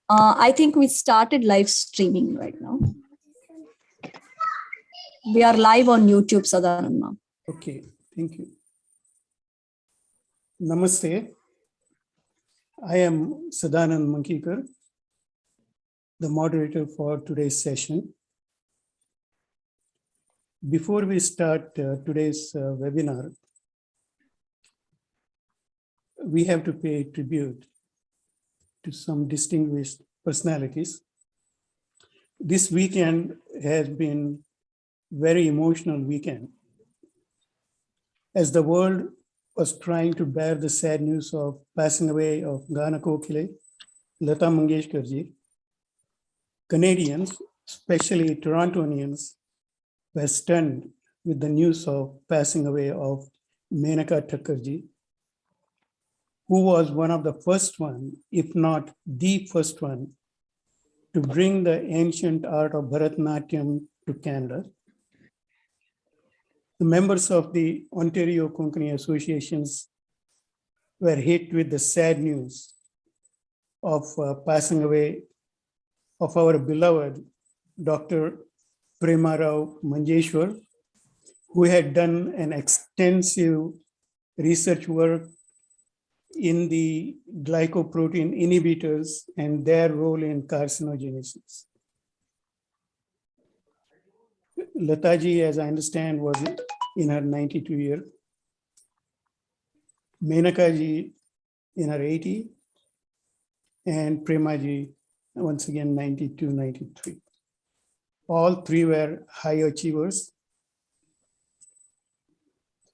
I think we started live streaming right now. We are live on YouTube, Sadananda. Okay, thank you. Namaste. I am Sadanand Mankikar, the moderator for today's session. Before we start today's webinar, we have to pay tribute to some distinguished personalities. This weekend has been very emotional weekend. As the world was trying to bear the sad news of passing away of Gana Kokile, Lata Mangeshkarji, Canadians, especially Torontonians, were stunned with the news of passing away of Menaka Thakkarji, who was one of the first one, if not the first one, to bring the ancient art of Bharatanatyam to Canada. The members of the Ontario Konkani Associations were hit with the sad news of passing away of our beloved Dr. Prema Rao Manjeshwar, who had done an extensive research work in the glycoprotein inhibitors and their role in carcinogenesis. Lataji, as I understand, was in her 92 year. Menakaji in her 80, and Premaji, once again, 92, 93. All three were high achievers.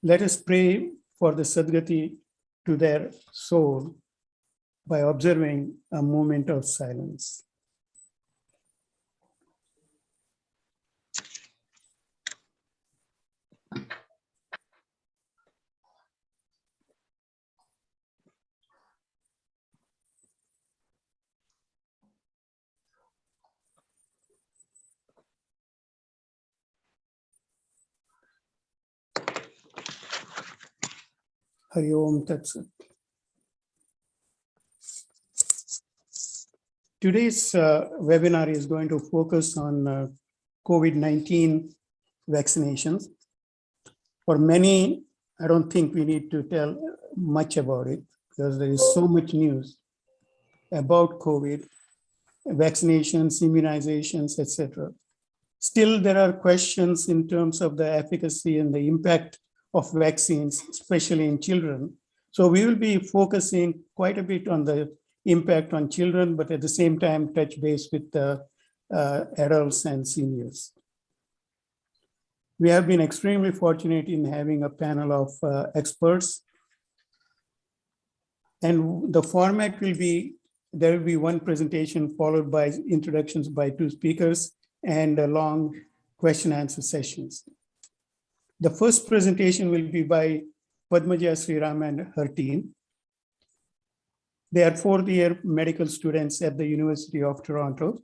Let us pray for the Sadgati to their soul by observing a moment of silence. Hari Om Tat Sat. Today's webinar is going to focus on COVID-19 vaccinations. For many, I don't think we need to tell much about it because there is so much news about COVID, vaccinations, immunizations, etc. Still, there are questions in terms of the efficacy and the impact of vaccines, especially in children. So we will be focusing quite a bit on the impact on children, but at the same time, touch base with the adults and seniors. We have been extremely fortunate in having a panel of experts. And the format will be, there will be one presentation followed by introductions by two speakers and a long question answer sessions. The first presentation will be by Padmaja Sriram and her team. They are fourth-year medical students at the University of Toronto.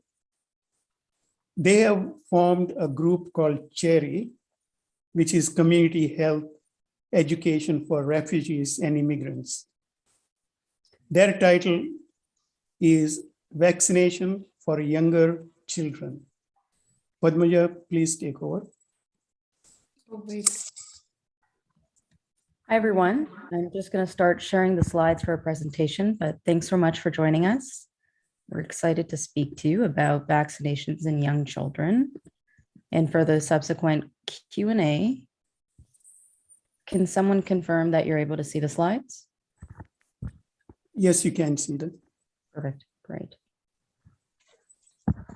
They have formed a group called CHERI, which is Community Health Education for Refugees and Immigrants. Their title is Vaccination for Younger Children. Padmaja, please take over. Oh, wait. Hi, everyone. I'm just going to start sharing the slides for a presentation, but thanks so much for joining us. We're excited to speak to you about vaccinations in young children. And for the subsequent Q&A, can someone confirm that you're able to see the slides? Yes, you can see that. Perfect. Great.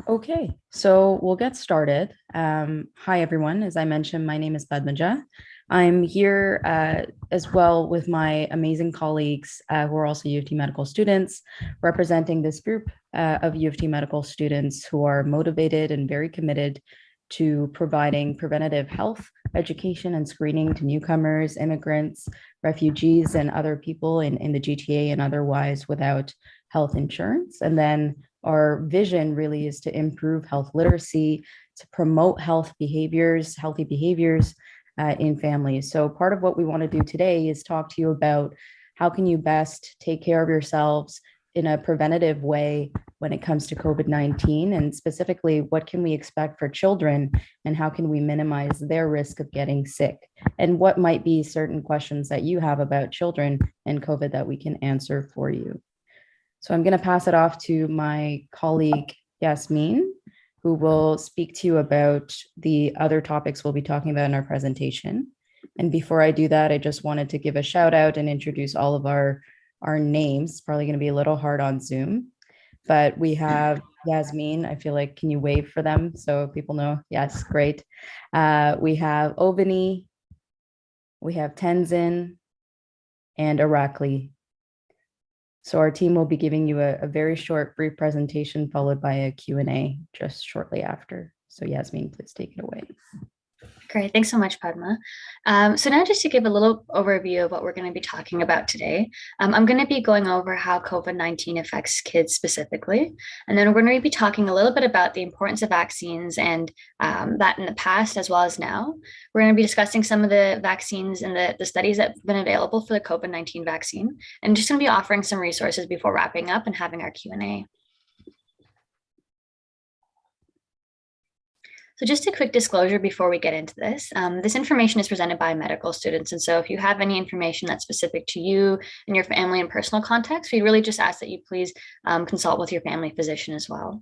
Okay, so we'll get started. Hi, everyone. As I mentioned, my name is Padmaja. I'm here as well with my amazing colleagues who are also U of T medical students, representing this group of U of T medical students who are motivated and very committed to providing preventative health education and screening to newcomers, immigrants, refugees, and other people in the GTA and otherwise without health insurance. And then our vision really is to improve health literacy, to promote healthy behaviors in families. So part of what we want to do today is talk to you about how can you best take care of yourselves in a preventative way when it comes to COVID-19, and specifically, what can we expect for children and how can we minimize their risk of getting sick? And what might be certain questions that you have about children and COVID that we can answer for you. So I'm going to pass it off to my colleague, Yasmin, who will speak to you about the other topics we'll be talking about in our presentation. And before I do that, I just wanted to give a shout out and introduce all of our names. It's probably going to be a little hard on Zoom, but we have Yasmin. I feel like, can you wave for them so people know? Yes, great. We have Ovani, we have Tenzin, and Arakli. So our team will be giving you a very short, brief presentation followed by a Q&A just shortly after. So Yasmin, please take it away. Great. Thanks so much, Padma. So now just to give a little overview of what we're going to be talking about today, I'm going to be going over how COVID-19 affects kids specifically. And then we're going to be talking a little bit about the importance of vaccines and that in the past as well as now. We're going to be discussing some of the vaccines and the studies that have been available for the COVID-19 vaccine, and just going to be offering some resources before wrapping up and having our Q&A. So just a quick disclosure before we get into this. This information is presented by medical students. And so if you have any information that's specific to you and your family and personal context, we really just ask that you please consult with your family physician as well.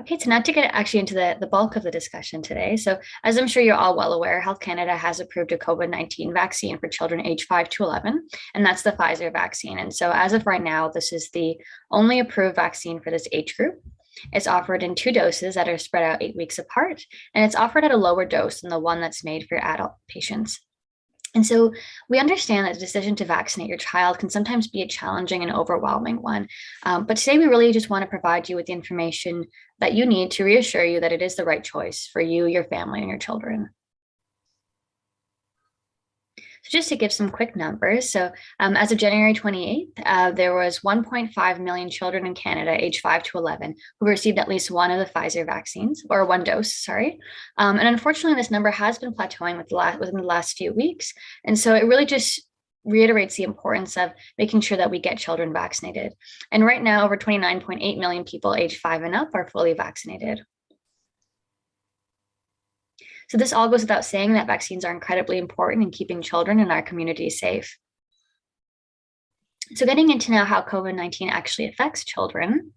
Okay, so now to get actually into the bulk of the discussion today. So as I'm sure you're all well aware, Health Canada has approved a COVID-19 vaccine for children aged 5 to 11, and that's the Phizer vaccine. And so as of right now, this is the only approved vaccine for this age group. It's offered in 2 doses that are spread out 8 weeks apart, and it's offered at a lower dose than the one that's made for adult patients. And so we understand that the decision to vaccinate your child can sometimes be a challenging and overwhelming one. But today we really just want to provide you with the information that you need to reassure you that it is the right choice for you, your family, and your children. So just to give some quick numbers, so as of January 28th, there was 1.5 million children in Canada aged 5 to 11 who received at least one of the Phizer vaccines, or one dose, sorry. And unfortunately, this number has been plateauing within the last few weeks. And so it really just reiterates the importance of making sure that we get children vaccinated. And right now, over 29.8 million people aged 5 and up are fully vaccinated. So this all goes without saying that vaccines are incredibly important in keeping children in our community safe. So getting into now how COVID-19 actually affects children.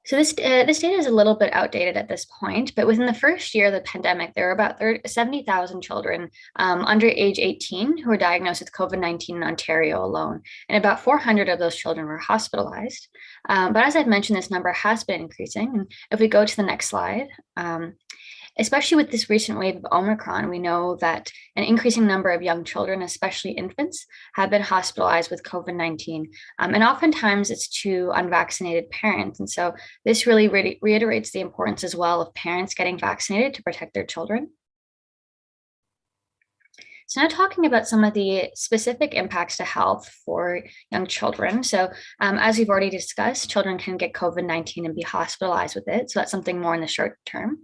So this data is a little bit outdated at this point, but within the first year of the pandemic, there were about 70,000 children under age 18 who were diagnosed with COVID-19 in Ontario alone, and about 400 of those children were hospitalized. But as I've mentioned, this number has been increasing. And if we go to the next slide, especially with this recent wave of Omicron, we know that an increasing number of young children, especially infants, have been hospitalized with COVID-19. And oftentimes it's to unvaccinated parents. And so this really reiterates the importance as well of parents getting vaccinated to protect their children. So now talking about some of the specific impacts to health for young children. So as we've already discussed, children can get COVID-19 and be hospitalized with it. So that's something more in the short term.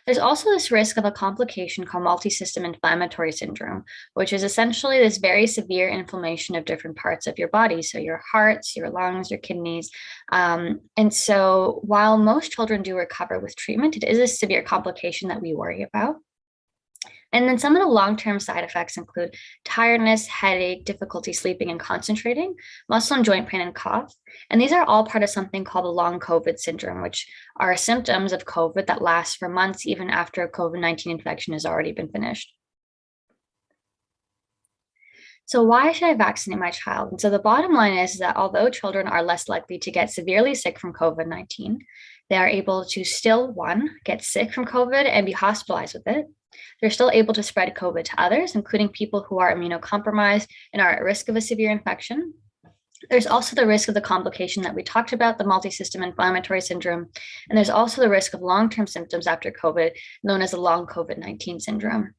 There's also this risk of a complication called multi-system inflammatory syndrome, which is essentially this very severe inflammation of different parts of your body. So your hearts, your lungs, your kidneys. And so while most children do recover with treatment, it is a severe complication that we worry about. And then some of the long-term side effects include tiredness, headache, difficulty sleeping and concentrating, muscle and joint pain and cough. And these are all part of something called a long COVID syndrome, which are symptoms of COVID that last for months, even after a COVID-19 infection has already been finished. So why should I vaccinate my child? And so the bottom line is that although children are less likely to get severely sick from COVID-19, they are able to still, 1, get sick from COVID and be hospitalized with it. They're still able to spread COVID to others, including people who are immunocompromised and are at risk of a severe infection. There's also the risk of the complication that we talked about, the multi-system inflammatory syndrome. And there's also the risk of long-term symptoms after COVID, known as the long COVID-19 syndrome.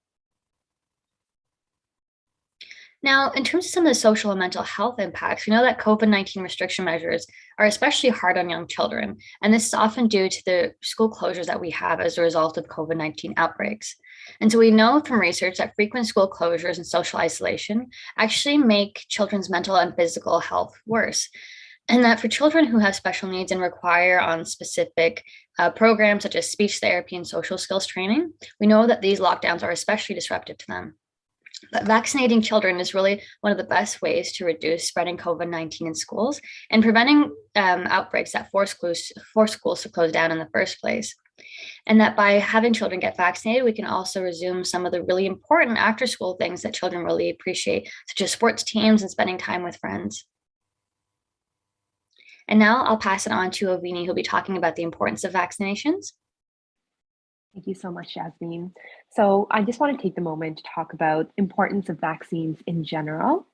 Now, in terms of some of the social and mental health impacts, we know that COVID-19 restriction measures are especially hard on young children, and this is often due to the school closures that we have as a result of COVID-19 outbreaks. And so we know from research that frequent school closures and social isolation actually make children's mental and physical health worse. And that for children who have special needs and require on specific programs such as speech therapy and social skills training, we know that these lockdowns are especially disruptive to them. But vaccinating children is really one of the best ways to reduce spreading COVID-19 in schools and preventing outbreaks that force schools to close down in the first place. And that by having children get vaccinated, we can also resume some of the really important after school things that children really appreciate, such as sports teams and spending time with friends. And now I'll pass it on to Avini, who'll be talking about the importance of vaccinations. Thank you so much, Jasmine. So I just want to take the moment to talk about importance of vaccines in general.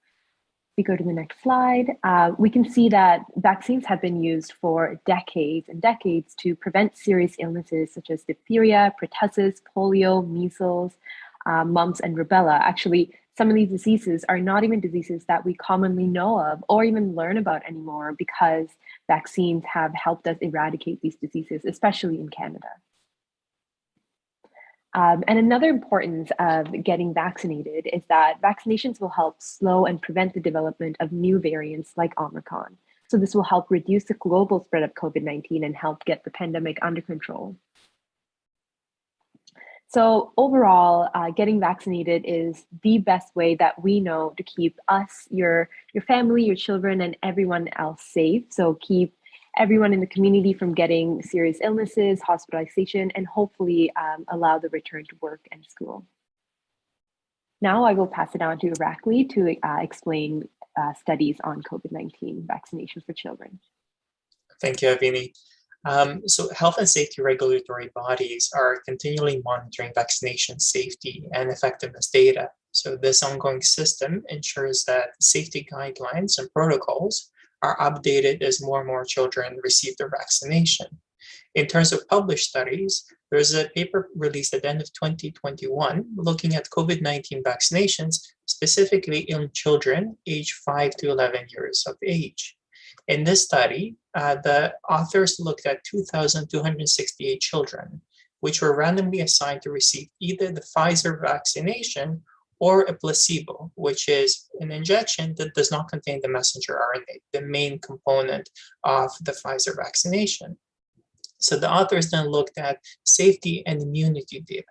If we go to the next slide, we can see that vaccines have been used for decades and decades to prevent serious illnesses such as diphtheria, pertussis, polio, measles, mumps, and rubella. Actually, some of these diseases are not even diseases that we commonly know of or even learn about anymore because vaccines have helped us eradicate these diseases, especially in Canada. And another importance of getting vaccinated is that vaccinations will help slow and prevent the development of new variants like Omicron. So this will help reduce the global spread of COVID-19 and help get the pandemic under control. So overall, getting vaccinated is the best way that we know to keep us, your family, your children, and everyone else safe. So keep everyone in the community from getting serious illnesses, hospitalization, and hopefully allow the return to work and school. Now I will pass it on to Arya to explain studies on COVID-19 vaccination for children. Thank you, Avini. So health and safety regulatory bodies are continually monitoring vaccination safety and effectiveness data. So this ongoing system ensures that safety guidelines and protocols are updated as more and more children receive their vaccination. In terms of published studies, there's a paper released at the end of 2021 looking at COVID-19 vaccinations, specifically in children aged 5 to 11 years of age. In this study, the authors looked at 2,268 children, which were randomly assigned to receive either the Phizer vaccination or a placebo, which is an injection that does not contain the messenger RNA, the main component of the Phizer vaccination. So the authors then looked at safety and immunity data.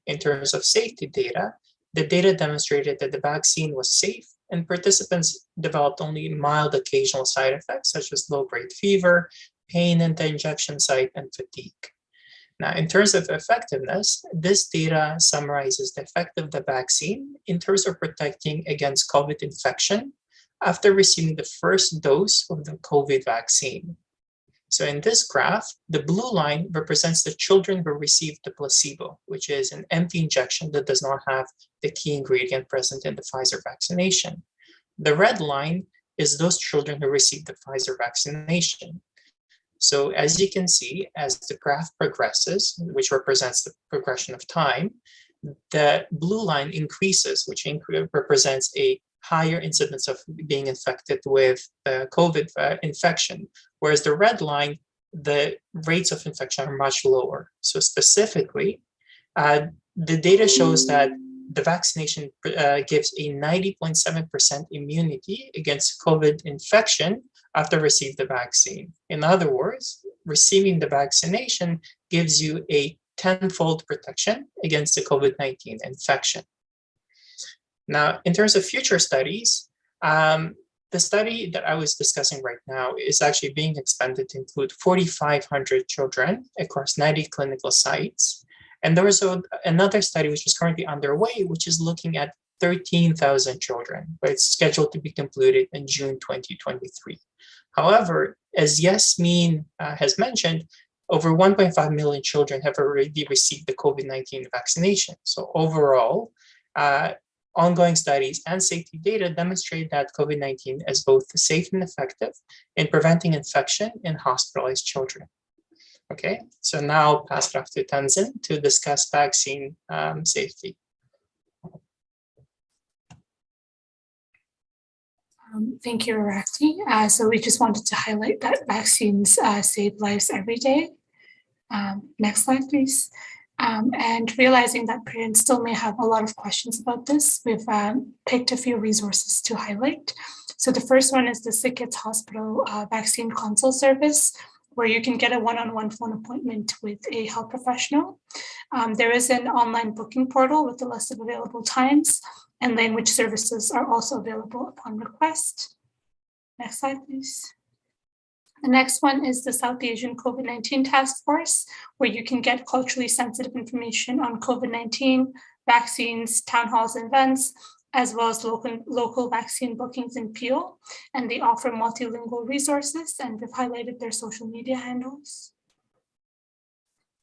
In terms of safety data, the data demonstrated that the vaccine was safe and participants developed only mild occasional side effects such as low-grade fever, pain in the injection site, and fatigue. Now, in terms of effectiveness, this data summarizes the effect of the vaccine in terms of protecting against COVID infection after receiving the first dose of the COVID vaccine. So in this graph, the blue line represents the children who received the placebo, which is an empty injection that does not have the key ingredient present in the Phizer vaccination. The red line is those children who received the Phizer vaccination. So as you can see, as the graph progresses, which represents the progression of time, the blue line increases, which represents a higher incidence of being infected with COVID infection, whereas the red line, the rates of infection are much lower. So specifically, the data shows that the vaccination gives a 90.7% immunity against COVID infection after receiving the vaccine. In other words, receiving the vaccination gives you a 10-fold protection against the COVID-19 infection. Now, in terms of future studies, the study that I was discussing right now is actually being expanded to include 4,500 children across 90 clinical sites. And there was another study which is currently underway, which is looking at 13,000 children, but it's scheduled to be completed in June 2023. However, as Yasmin has mentioned, over 1.5 million children have already received the COVID-19 vaccination. So overall, ongoing studies and safety data demonstrate that COVID-19 is both safe and effective in preventing infection in hospitalized children. Okay, so now I'll pass it off to Tenzin to discuss vaccine safety. Thank you, Rakti. So we just wanted to highlight that vaccines save lives every day. Next slide, please. And realizing that parents still may have a lot of questions about this, we've picked a few resources to highlight. So the first one is the Sick Kids Hospital Vaccine Consult Service, where you can get a one-on-one phone appointment with a health professional. There is an online booking portal with a list of available times, and language services are also available upon request. Next slide, please. The next one is the South Asian COVID-19 Task Force, where you can get culturally sensitive information on COVID-19, vaccines, town halls and events, as well as local vaccine bookings in Peel. And they offer multilingual resources, and we've highlighted their social media handles.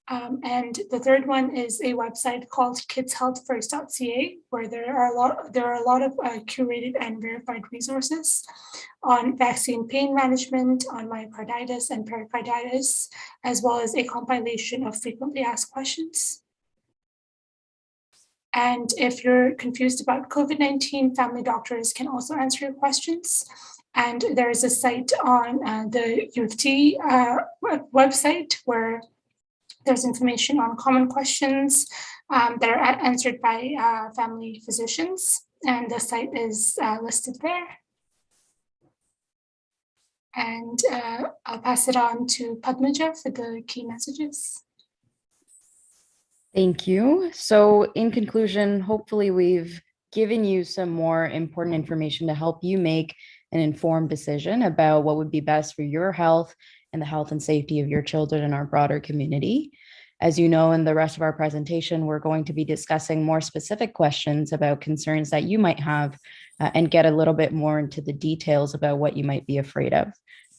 And the third one is a website called kidshealthfirst.ca, where there are a lot of curated and verified resources on vaccine pain management, on myocarditis and pericarditis, as well as a compilation of frequently asked questions. And if you're confused about COVID-19, family doctors can also answer your questions. And there is a site on the U of T website where there's information on common questions that are answered by family physicians, and the site is listed there. And I'll pass it on to Padmaja for the key messages. Thank you. So in conclusion, hopefully we've given you some more important information to help you make an informed decision about what would be best for your health and the health and safety of your children and our broader community. As you know, in the rest of our presentation, we're going to be discussing more specific questions about concerns that you might have and get a little bit more into the details about what you might be afraid of.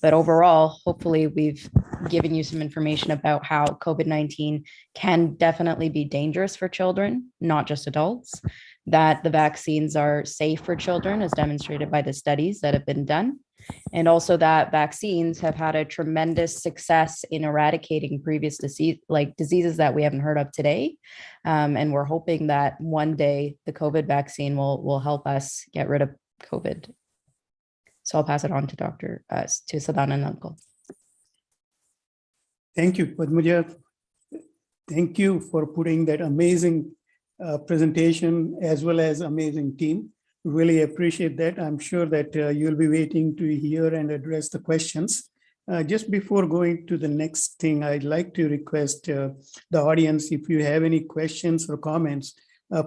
But overall, hopefully we've given you some information about how COVID-19 can definitely be dangerous for children, not just adults, that the vaccines are safe for children as demonstrated by the studies that have been done, and also that vaccines have had a tremendous success in eradicating previous diseases that we haven't heard of today. And we're hoping that one day the COVID vaccine will help us get rid of COVID. So I'll pass it on to to Sadanand Uncle. Thank you, Padmaja. Thank you for putting that amazing presentation as well as amazing team. Really appreciate that. I'm sure that you'll be waiting to hear and address the questions. Just before going to the next thing, I'd like to request the audience, if you have any questions or comments,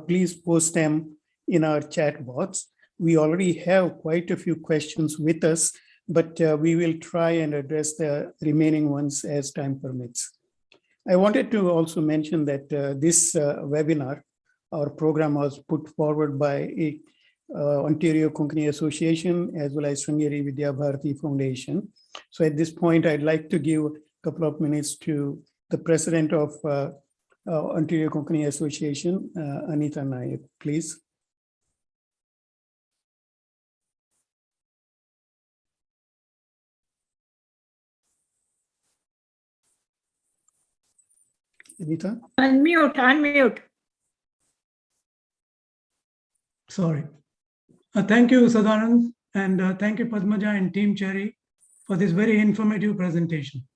please post them in our chat box. We already have quite a few questions with us, but we will try and address the remaining ones as time permits. I wanted to also mention that this webinar, our program was put forward by Ontario Konkani Association as well as Sringeri Vidya Bharati Foundation. So at this point, I'd like to give a couple of minutes to the president of Ontario Konkani Association, Anita Nayak, please. Anita? Unmute. Sorry. Thank you, Sadanand, and thank you, Padmaja and Team Cherry, for this very informative presentation.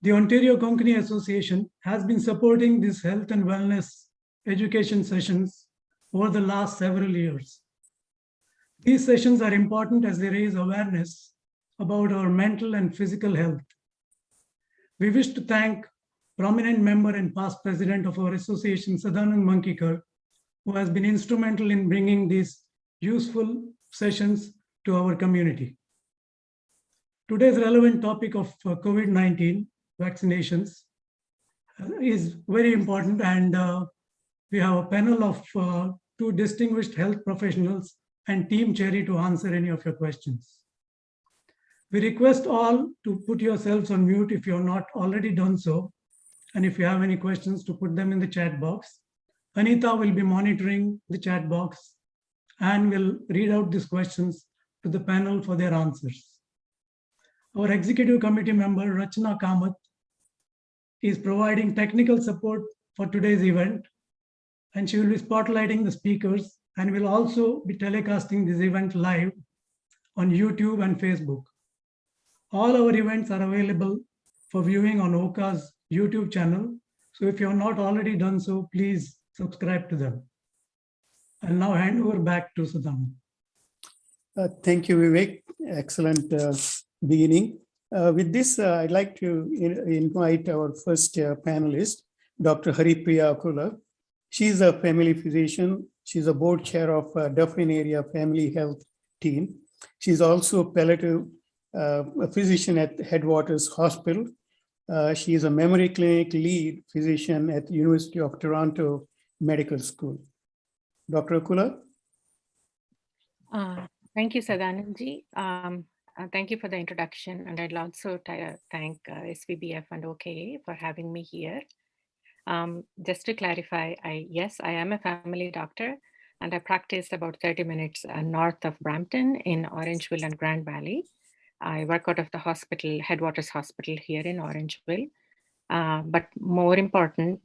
The Ontario Konkani Association has been supporting these health and wellness education sessions over the last several years. These sessions are important as they raise awareness about our mental and physical health. We wish to thank prominent member and past president of our association, Sadanand Mankikar, who has been instrumental in bringing these useful sessions to our community. Today's relevant topic of COVID-19 vaccinations is very important, and we have a panel of two distinguished health professionals and Team Cherry to answer any of your questions. We request all to put yourselves on mute if you have not already done so, and if you have any questions to put them in the chat box. Anita will be monitoring the chat box and will read out these questions to the panel for their answers. Our executive committee member, Rachna Kamath, is providing technical support for today's event, and she will be spotlighting the speakers and will also be telecasting this event live on YouTube and Facebook. All our events are available for viewing on OCA's YouTube channel. So if you have not already done so, please subscribe to them. I'll now hand over back to Sadanand. Thank you, Vivek. Excellent beginning. With this, I'd like to invite our first panelist, Dr. Haripriya Akula. She's a family physician. She's a board chair of Dufferin Area Family Health Team. She's also a palliative physician at Headwaters Hospital. She is a memory clinic lead physician at the University of Toronto Medical School. Dr. Akula? Thank you, Sadanandji. Thank you for the introduction, and I'd also thank SVBF and OKA for having me here. Just to clarify, yes, I am a family doctor, and I practice about 30 minutes north of Brampton in Orangeville and Grand Valley. I work out of the hospital, Headwaters Hospital here in Orangeville. But more important,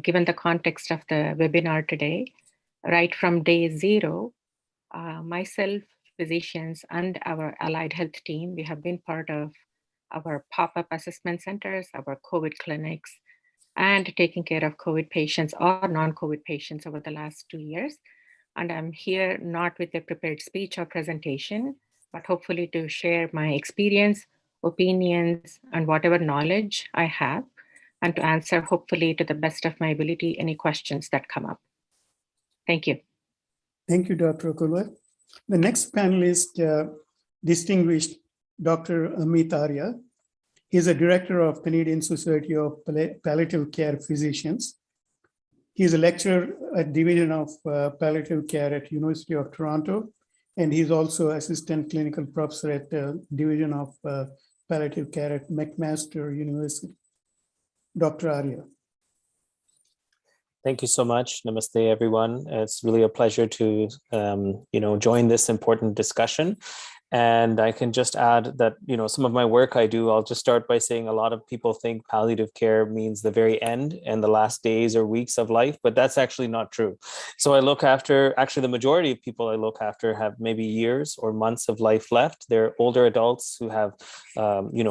given the context of the webinar today, right from day zero, myself, physicians, and our allied health team, we have been part of our pop-up assessment centers, our COVID clinics, and taking care of COVID patients or non-COVID patients over the last 2 years. And I'm here not with a prepared speech or presentation, but hopefully to share my experience, opinions, and whatever knowledge I have, and to answer hopefully to the best of my ability any questions that come up. Thank you. Thank you, Dr. Akula. The next panelist, distinguished Dr. Amit Arya. He's a director of Canadian Society of Palliative Care Physicians. He's a lecturer at Division of Palliative Care at University of Toronto, and he's also assistant clinical professor at Division of Palliative Care at McMaster University. Dr. Arya. Thank you so much. Namaste, everyone. It's really a pleasure to join this important discussion. And I can just add that, some of my work I do, I'll just start by saying a lot of people think palliative care means the very end and the last days or weeks of life, but that's actually not true. So I look after, actually the majority of people I look after have maybe years or months of life left. They're older adults who have,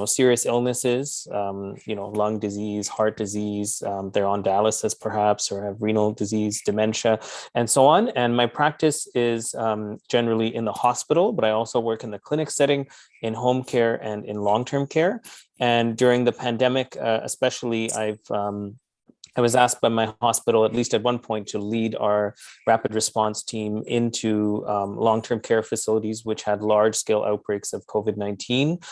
serious illnesses, lung disease, heart disease, they're on dialysis perhaps, or have renal disease, dementia, and so on. And my practice is generally in the hospital, but I also work in the clinic setting, in home care, and in long-term care. And during the pandemic, especially, I was asked by my hospital, at least at one point, to lead our rapid response team into long-term care facilities, which had large-scale outbreaks of COVID-19.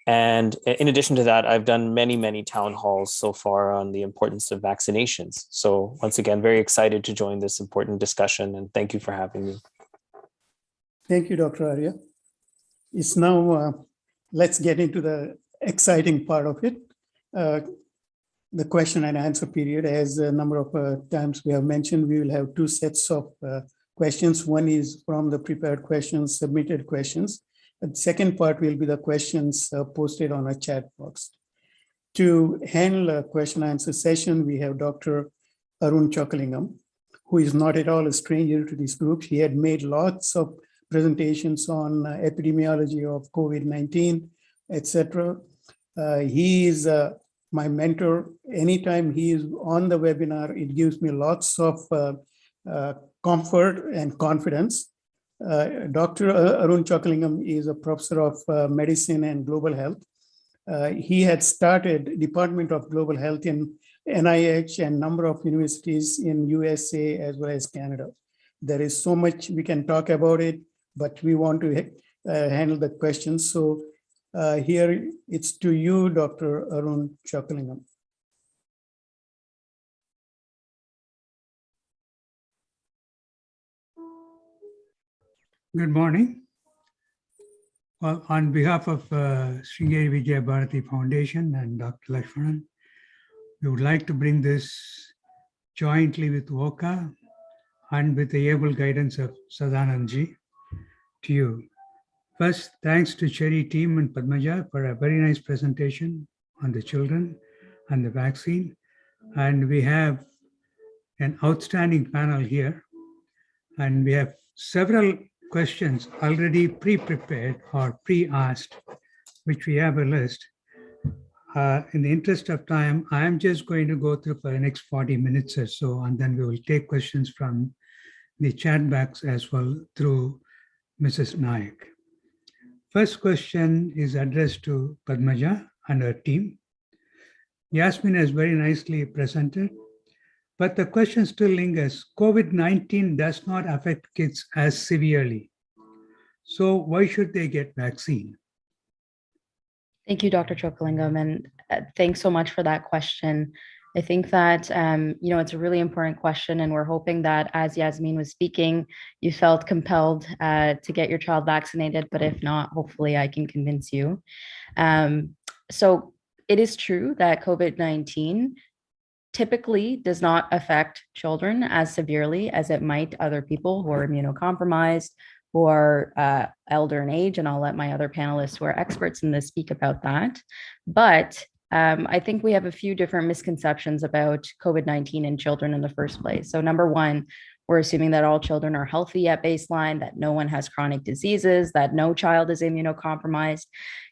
And in addition to that, I've done many, many town halls so far on the importance of vaccinations. So once again, very excited to join this important discussion, and thank you for having me. Thank you, Dr. Arya. It's now, let's get into the exciting part of it, the question and answer period. As a number of times we have mentioned, we will have two sets of questions. One is from the prepared questions, submitted questions. The second part will be the questions posted on a chat box. To handle a question answer session, we have Dr. Arun Chokalingam, who is not at all a stranger to this group. He had made lots of presentations on epidemiology of COVID-19, etc. He is my mentor. Anytime he is on the webinar, it gives me lots of comfort and confidence. Dr. Arun Chokalingam is a professor of medicine and global health. He had started Department of Global Health in NIH and number of universities in USA as well as Canada. There is so much we can talk about it, but we want to handle the questions. So here it's to you, Dr. Arun Chokalingam. Good morning. Well, on behalf of Sringeri Vijaya Bharati Foundation and Dr. Lakshmanan, we would like to bring this jointly with VOCA and with the able guidance of Sadanandji to you. First, thanks to Cherry team and Padmaja for a very nice presentation on the children and the vaccine. And we have an outstanding panel here. And we have several questions already pre-prepared or pre-asked, which we have a list. In the interest of time, I am just going to go through for the next 40 minutes or so, and then we will take questions from the chat box as well through Mrs. Naik. First question is addressed to Padmaja and her team. Yasmin has very nicely presented, but the question still lingers. COVID-19 does not affect kids as severely. So why should they get vaccine? Thank you, Dr. Chokalingam, and thanks so much for that question. I think that, it's a really important question, and we're hoping that as Yasmin was speaking, you felt compelled to get your child vaccinated, but if not, hopefully I can convince you. So it is true that COVID-19 typically does not affect children as severely as it might other people who are immunocompromised, who are elder in age, and I'll let my other panelists who are experts in this speak about that. But I think we have a few different misconceptions about COVID-19 in children in the first place. So number one, we're assuming that all children are healthy at baseline, that no one has chronic diseases, that no child is immunocompromised.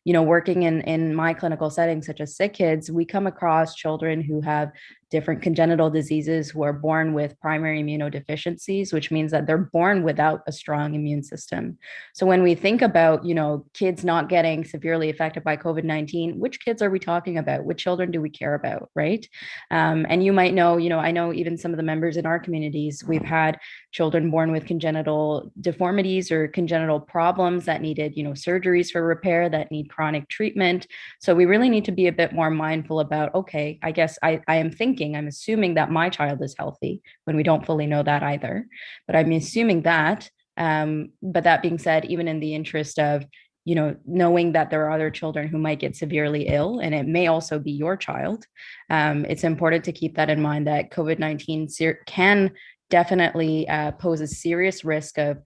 Working in my clinical setting, such as sick kids, we come across children who have different congenital diseases, who are born with primary immunodeficiencies, which means that they're born without a strong immune system. So when we think about, kids not getting severely affected by COVID-19, which kids are we talking about? Which children do we care about, right? And you might know, I know even some of the members in our communities, we've had children born with congenital deformities or congenital problems that needed, surgeries for repair, that need chronic treatment. So we really need to be a bit more mindful about, okay, I guess I'm assuming that my child is healthy, when we don't fully know that either, but I'm assuming that. But that being said, even in the interest of, knowing that there are other children who might get severely ill, and it may also be your child, it's important to keep that in mind, that COVID-19 can definitely pose a serious risk of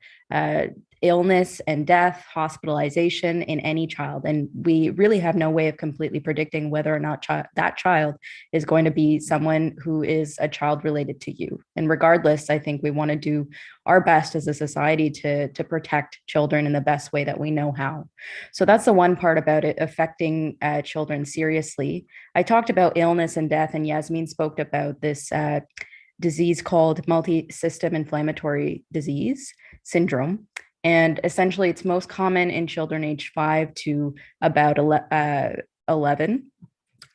illness and death, hospitalization in any child. And we really have no way of completely predicting whether or not that child is going to be someone who is a child related to you. And regardless, I think we want to do our best as a society to protect children in the best way that we know how. So that's the one part about it affecting children seriously. I talked about illness and death, and Yasmin spoke about this disease called multi-system inflammatory disease syndrome. And essentially, it's most common in children aged 5 to about 11.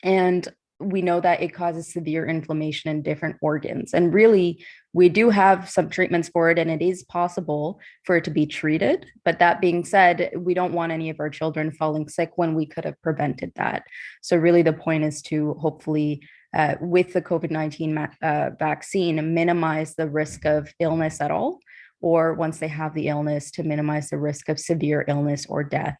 And we know that it causes severe inflammation in different organs. And really, we do have some treatments for it, and it is possible for it to be treated. But that being said, we don't want any of our children falling sick when we could have prevented that. So really, the point is to hopefully, with the COVID-19 vaccine, minimize the risk of illness at all, or once they have the illness, to minimize the risk of severe illness or death.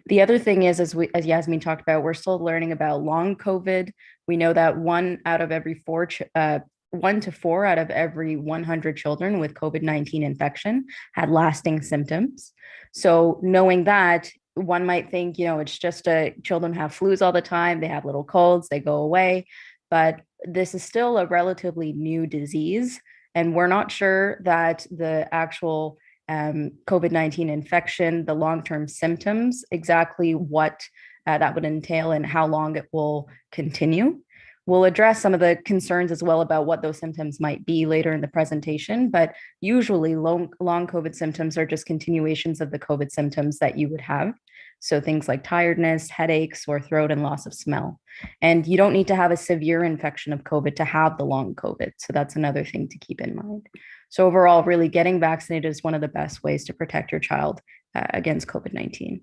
The other thing is, as Yasmin talked about, we're still learning about long COVID. We know that 1 to 4 out of every 100 children with COVID-19 infection had lasting symptoms. So knowing that, one might think, it's just children have flus all the time, they have little colds, they go away. But this is still a relatively new disease, and we're not sure that the actual COVID-19 infection, the long-term symptoms, exactly what that would entail and how long it will continue. We'll address some of the concerns as well about what those symptoms might be later in the presentation, but usually long COVID symptoms are just continuations of the COVID symptoms that you would have. So things like tiredness, headaches, sore throat, and loss of smell. And you don't need to have a severe infection of COVID to have the long COVID. So that's another thing to keep in mind. So overall, really getting vaccinated is one of the best ways to protect your child against COVID-19.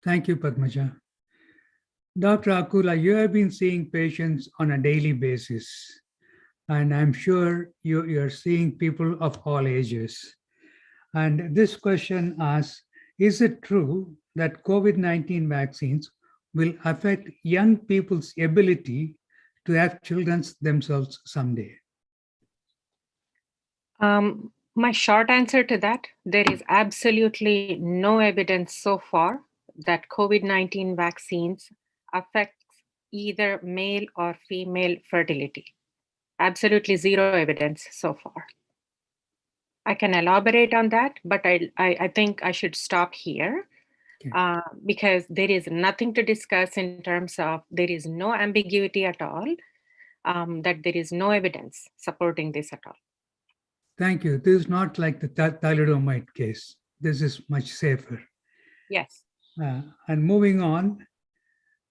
Thank you, Padmaja. Dr. Akula, you have been seeing patients on a daily basis, and I'm sure you're seeing people of all ages. And this question asks, is it true that COVID-19 vaccines will affect young people's ability to have children themselves someday? My short answer to that, there is absolutely no evidence so far that COVID-19 vaccines affect either male or female fertility. Absolutely zero evidence so far. I can elaborate on that, but I think I should stop here. Okay. Because there is nothing to discuss in terms of, there is no ambiguity at all, that there is no evidence supporting this at all. Thank you. This is not like the thalidomide case. This is much safer. Yes. And moving on,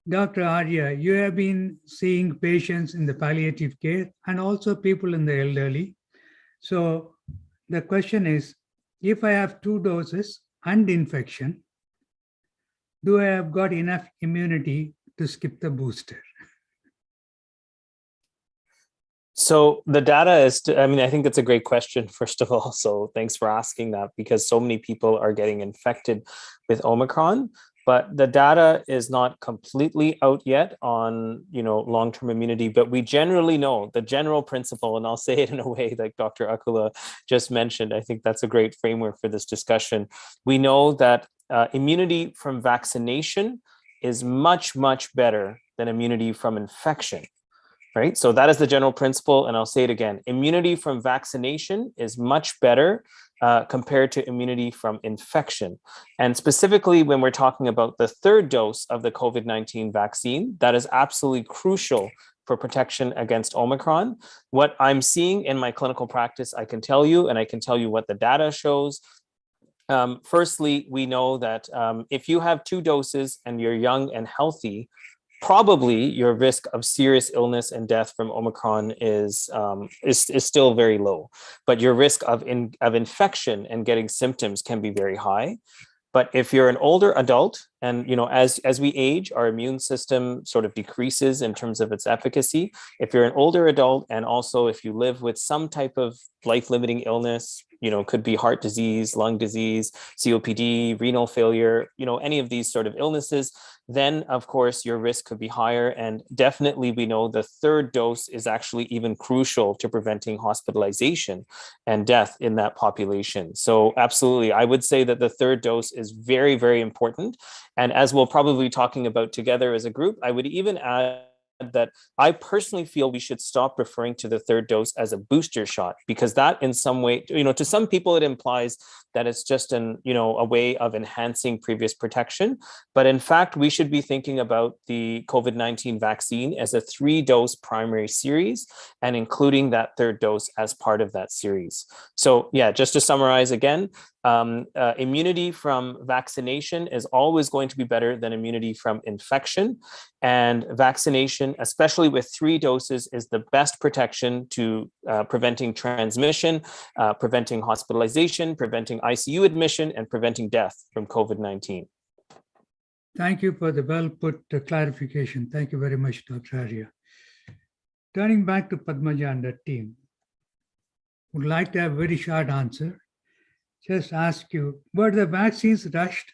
Dr. Arya, you have been seeing patients in the palliative care and also people in the elderly. So the question is, if I have 2 doses and infection, do I have got enough immunity to skip the booster? So the data is, I think it's a great question, first of all. So thanks for asking that, because so many people are getting infected with Omicron, but the data is not completely out yet on, long-term immunity, but we generally know the general principle, and I'll say it in a way like Dr. Akula just mentioned. I think that's a great framework for this discussion. We know that immunity from vaccination is much, much better than immunity from infection. Right? So that is the general principle. And I'll say it again, immunity from vaccination is much better compared to immunity from infection. And specifically, when we're talking about the 3rd dose of the COVID-19 vaccine, that is absolutely crucial for protection against Omicron. What I'm seeing in my clinical practice, I can tell you, and I can tell you what the data shows. Firstly, we know that if you have 2 doses and you're young and healthy, probably your risk of serious illness and death from Omicron is still very low, but your risk of infection and getting symptoms can be very high. But if you're an older adult, and as we age, our immune system sort of decreases in terms of its efficacy. If you're an older adult, and also if you live with some type of life-limiting illness, could be heart disease, lung disease, COPD, renal failure, any of these sort of illnesses, then of course your risk could be higher. And definitely we know the 3rd dose is actually even crucial to preventing hospitalization and death in that population. So absolutely, I would say that the 3rd dose is very, very important. And as we'll probably be talking about together as a group, I would even add that I personally feel we should stop referring to the 3rd dose as a booster shot, because that in some way, to some people it implies that it's just a way of enhancing previous protection. But in fact, we should be thinking about the COVID-19 vaccine as a 3-dose primary series and including that 3rd dose as part of that series. So yeah, just to summarize again, immunity from vaccination is always going to be better than immunity from infection. And vaccination, especially with 3 doses, is the best protection to preventing transmission, preventing hospitalization, preventing ICU admission, and preventing death from COVID-19. Thank you for the well-put clarification. Thank you very much, Dr. Arya. Turning back to Padmaja and the team, would like to have a very short answer. Just ask you, were the vaccines rushed?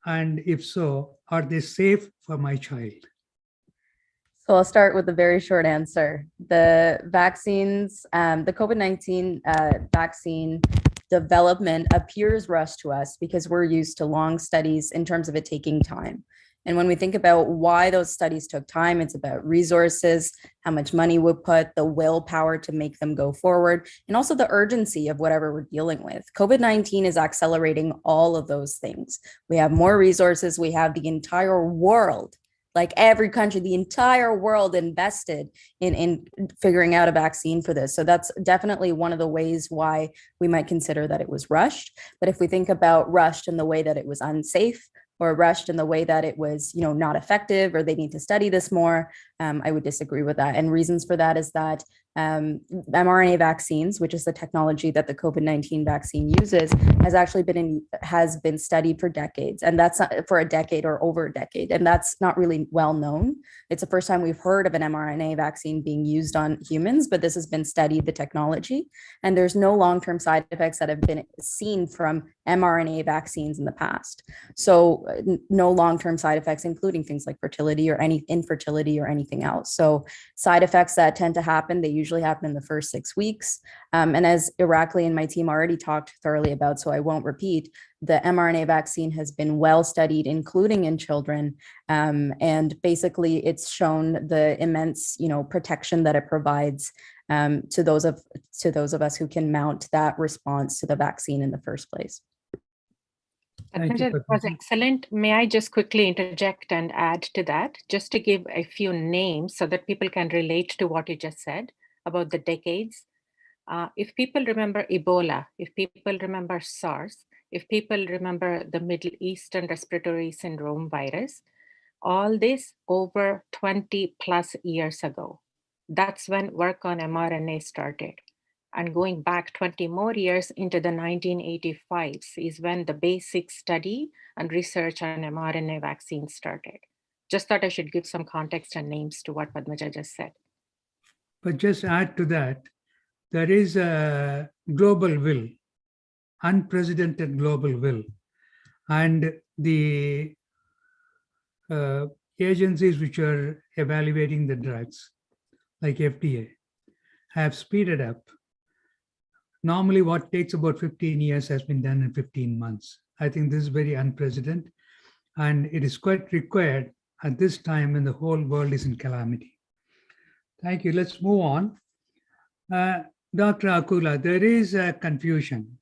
And if so, are they safe for my child? So I'll start with a very short answer. The vaccines, the COVID-19 vaccine development appears rushed to us because we're used to long studies in terms of it taking time. And when we think about why those studies took time, it's about resources, how much money we put, the willpower to make them go forward, and also the urgency of whatever we're dealing with. COVID-19 is accelerating all of those things. We have more resources. We have the entire world, like every country, the entire world invested in figuring out a vaccine for this. So that's definitely one of the ways why we might consider that it was rushed. But if we think about rushed in the way that it was unsafe, or rushed in the way that it was, not effective, or they need to study this more, I would disagree with that. And reasons for that is that mRNA vaccines, which is the technology that the COVID-19 vaccine uses, has been studied for decades, and that's not for a decade or over a decade, and that's not really well known. It's the first time we've heard of an mRNA vaccine being used on humans, but this has been studied, the technology, and there's no long-term side effects that have been seen from mRNA vaccines in the past. So no long-term side effects, including things like fertility or any infertility or anything anything else. So side effects that tend to happen, they usually happen in the first 6 weeks. And as Irakli and my team already talked thoroughly about, so I won't repeat, the mRNA vaccine has been well studied, including in children. And basically it's shown the immense, protection that it provides to those of us who can mount that response to the vaccine in the first place. That was excellent. May I just quickly interject and add to that, just to give a few names so that people can relate to what you just said about the decades. If people remember Ebola, if people remember SARS, if people remember the Middle Eastern Respiratory Syndrome virus, all this over 20 plus years ago. That's when work on mRNA started. And going back 20 more years into the 1985s is when the basic study and research on mRNA vaccines started. Just thought I should give some context and names to what Padmaja just said. But just add to that, there is a global will, unprecedented global will. And the agencies which are evaluating the drugs, like FDA, have speeded up. Normally what takes about 15 years has been done in 15 months. I think this is very unprecedented, and it is quite required at this time when the whole world is in calamity. Thank you. Let's move on. Dr. Akula, there is a confusion.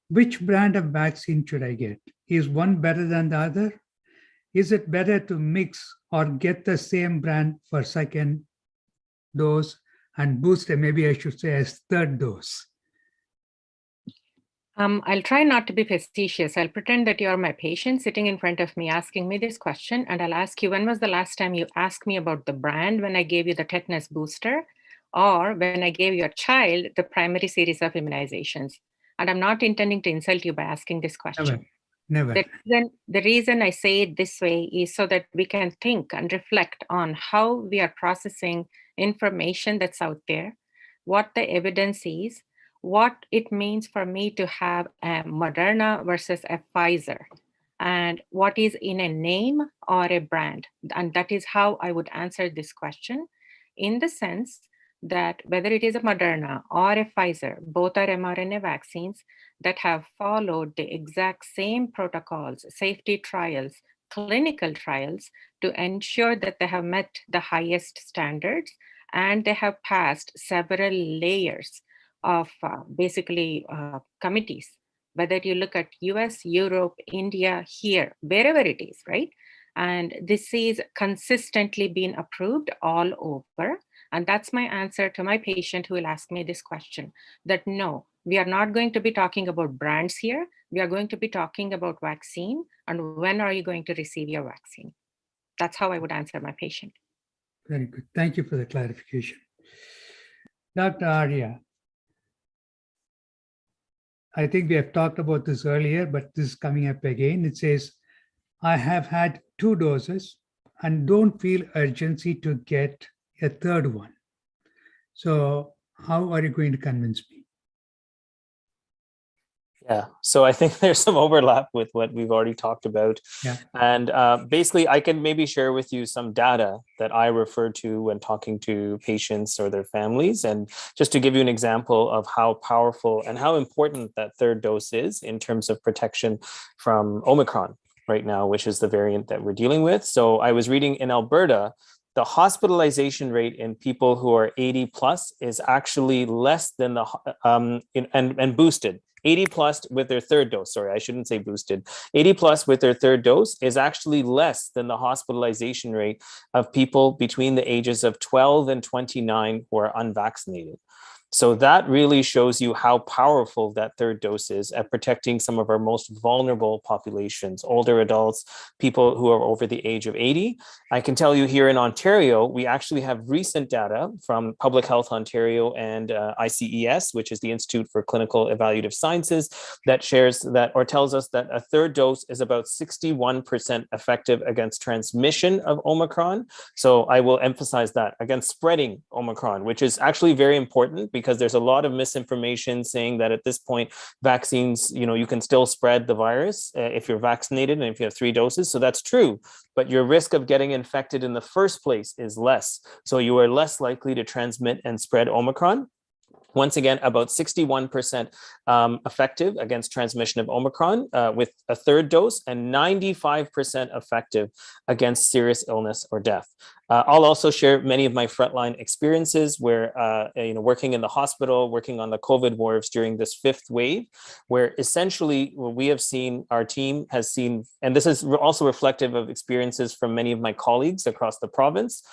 Which brand of vaccine should I get? Is one better than the other? Is it better to mix or get the same brand for second dose and booster, maybe I should say as third dose? I'll try not to be facetious. I'll pretend that you're my patient sitting in front of me asking me this question, and I'll ask you, when was the last time you asked me about the brand when I gave you the tetanus booster, or when I gave your child the primary series of immunizations? And I'm not intending to insult you by asking this question. Never. The reason I say it this way is so that we can think and reflect on how we are processing information that's out there, what the evidence is, what it means for me to have a Moderna versus a Phizer, and what is in a name or a brand. And that is how I would answer this question, in the sense that whether it is a Moderna or a Phizer, both are mRNA vaccines that have followed the exact same protocols, safety trials, clinical trials, to ensure that they have met the highest standards, and they have passed several layers of committees, whether you look at US, Europe, India, here, wherever it is, right? And this is consistently been approved all over. And that's my answer to my patient who will ask me this question, that no, we are not going to be talking about brands here. We are going to be talking about vaccine, and when are you going to receive your vaccine? That's how I would answer my patient. Very good. Thank you for the clarification. Dr. Arya, I think we have talked about this earlier, but this is coming up again. It says, I have had 2 doses and don't feel urgency to get a third one. So how are you going to convince me? Yeah, so I think there's some overlap with what we've already talked about. Yeah. And basically, I can maybe share with you some data that I refer to when talking to patients or their families. And just to give you an example of how powerful and how important that third dose is in terms of protection from Omicron right now, which is the variant that we're dealing with. So I was reading in Alberta, the hospitalization rate in people who are 80 plus is actually less than the and boosted. 80 plus with their third dose, sorry, I shouldn't say boosted. 80 plus with their third dose is actually less than the hospitalization rate of people between the ages of 12 and 29 who are unvaccinated. So that really shows you how powerful that third dose is at protecting some of our most vulnerable populations, older adults, people who are over the age of 80. I can tell you here in Ontario, we actually have recent data from Public Health Ontario and ICES, which is the Institute for Clinical Evaluative Sciences, that shares that or tells us that a third dose is about 61% effective against transmission of Omicron. So I will emphasize that, against spreading Omicron, which is actually very important important because there's a lot of misinformation saying that at this point, vaccines, you can still spread the virus if you're vaccinated and if you have 3 doses. So that's true, but your risk of getting infected in the first place is less. So you are less likely to transmit and spread Omicron. Once again, about 61% effective against transmission of Omicron with a 3rd dose, and 95% effective against serious illness or death. I'll also share many of my frontline experiences where, working in the hospital, working on the COVID wards during this 5th wave, where essentially what we have seen, our team has seen, and this is also reflective of experiences from many of my colleagues across the province,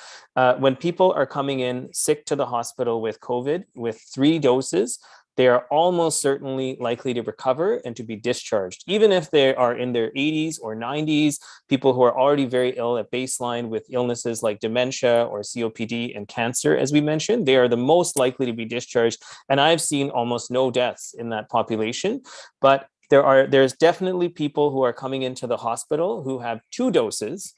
when people are coming in sick to the hospital with COVID with 3 doses, they are almost certainly likely to recover and to be discharged. Even if they are in their 80s or 90s, people who are already very ill at baseline with illnesses like dementia or COPD and cancer, as we mentioned, they are the most likely to be discharged. And I've seen almost no deaths in that population. But there's definitely people who are coming into the hospital who have 2 doses.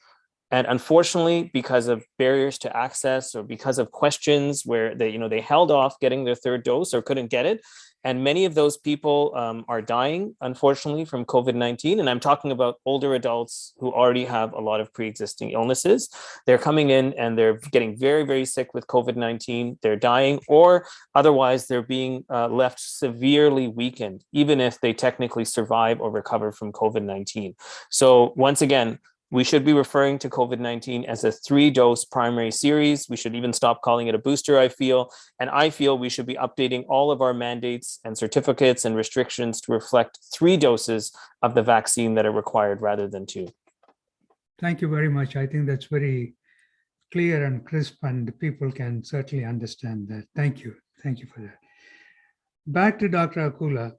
And unfortunately, because of barriers to access or because of questions where they held off getting their 3rd dose or couldn't get it. And many of those people are dying, unfortunately, from COVID-19. And I'm talking about older adults who already have a lot of pre-existing illnesses. They're coming in and they're getting very, very sick with COVID-19. They're dying, or otherwise they're being left severely weakened, even if they technically survive or recover from COVID-19. So once again, we should be referring to COVID-19 as a 3-dose primary series. We should even stop calling it a booster, I feel. And I feel we should be updating all of our mandates and certificates and restrictions to reflect 3 doses of the vaccine that are required rather than 2. Thank you very much. I think that's very clear and crisp, and people can certainly understand that. Thank you. Thank you for that. Back to Dr. Akula.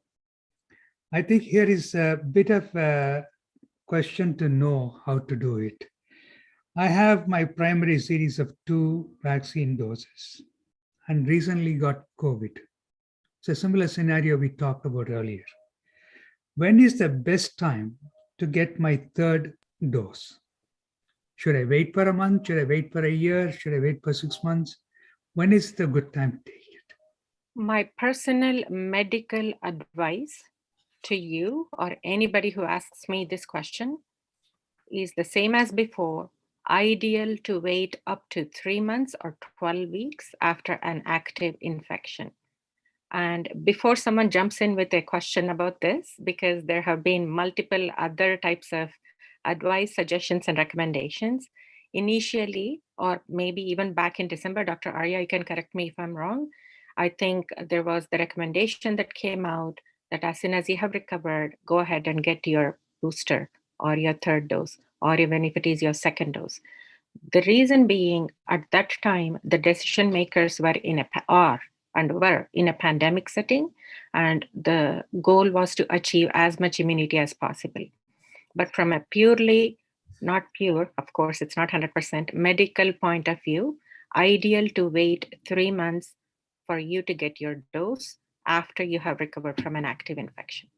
I think here is a bit of a question to know how to do it. I have my primary series of 2 vaccine doses and recently got COVID. It's a similar scenario we talked about earlier. When is the best time to get my 3rd dose? Should I wait for a month? Should I wait for a year? Should I wait for 6 months? When is the good time to take it? My personal medical advice to you or anybody who asks me this question is the same as before. Ideal to wait up to 3 months or 12 weeks after an active infection. And before someone jumps in with a question about this, because there have been multiple other types of advice, suggestions, and recommendations, initially, or maybe even back in December, Dr. Arya, you can correct me if I'm wrong, I think there was the recommendation that came out that as soon as you have recovered, go ahead and get your booster or your 3rd dose, or even if it is your 2nd dose. The reason being, at that time, the decision makers were in a pandemic setting, and the goal was to achieve as much immunity as possible. But from a purely, not pure, of course, it's not 100% medical point of view, ideal to wait 3 months for you to get your dose after you have recovered from an active infection.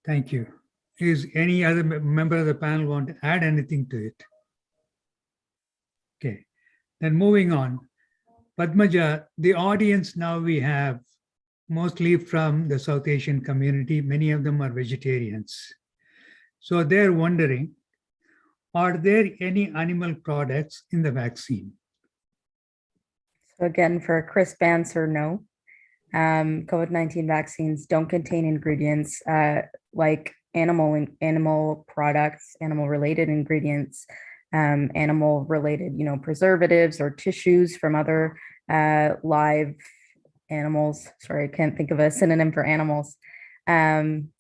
Thank you. Is any other member of the panel want to add anything to it? Okay, then moving on. Padmaja, the audience now we have mostly from the South Asian community. Many of them are vegetarians. So they're wondering, are there any animal products in the vaccine? So again, for a crisp answer, no. COVID-19 vaccines don't contain ingredients like animal products, animal-related ingredients, animal-related, preservatives or tissues from other live animals. Sorry, I can't think of a synonym for animals. And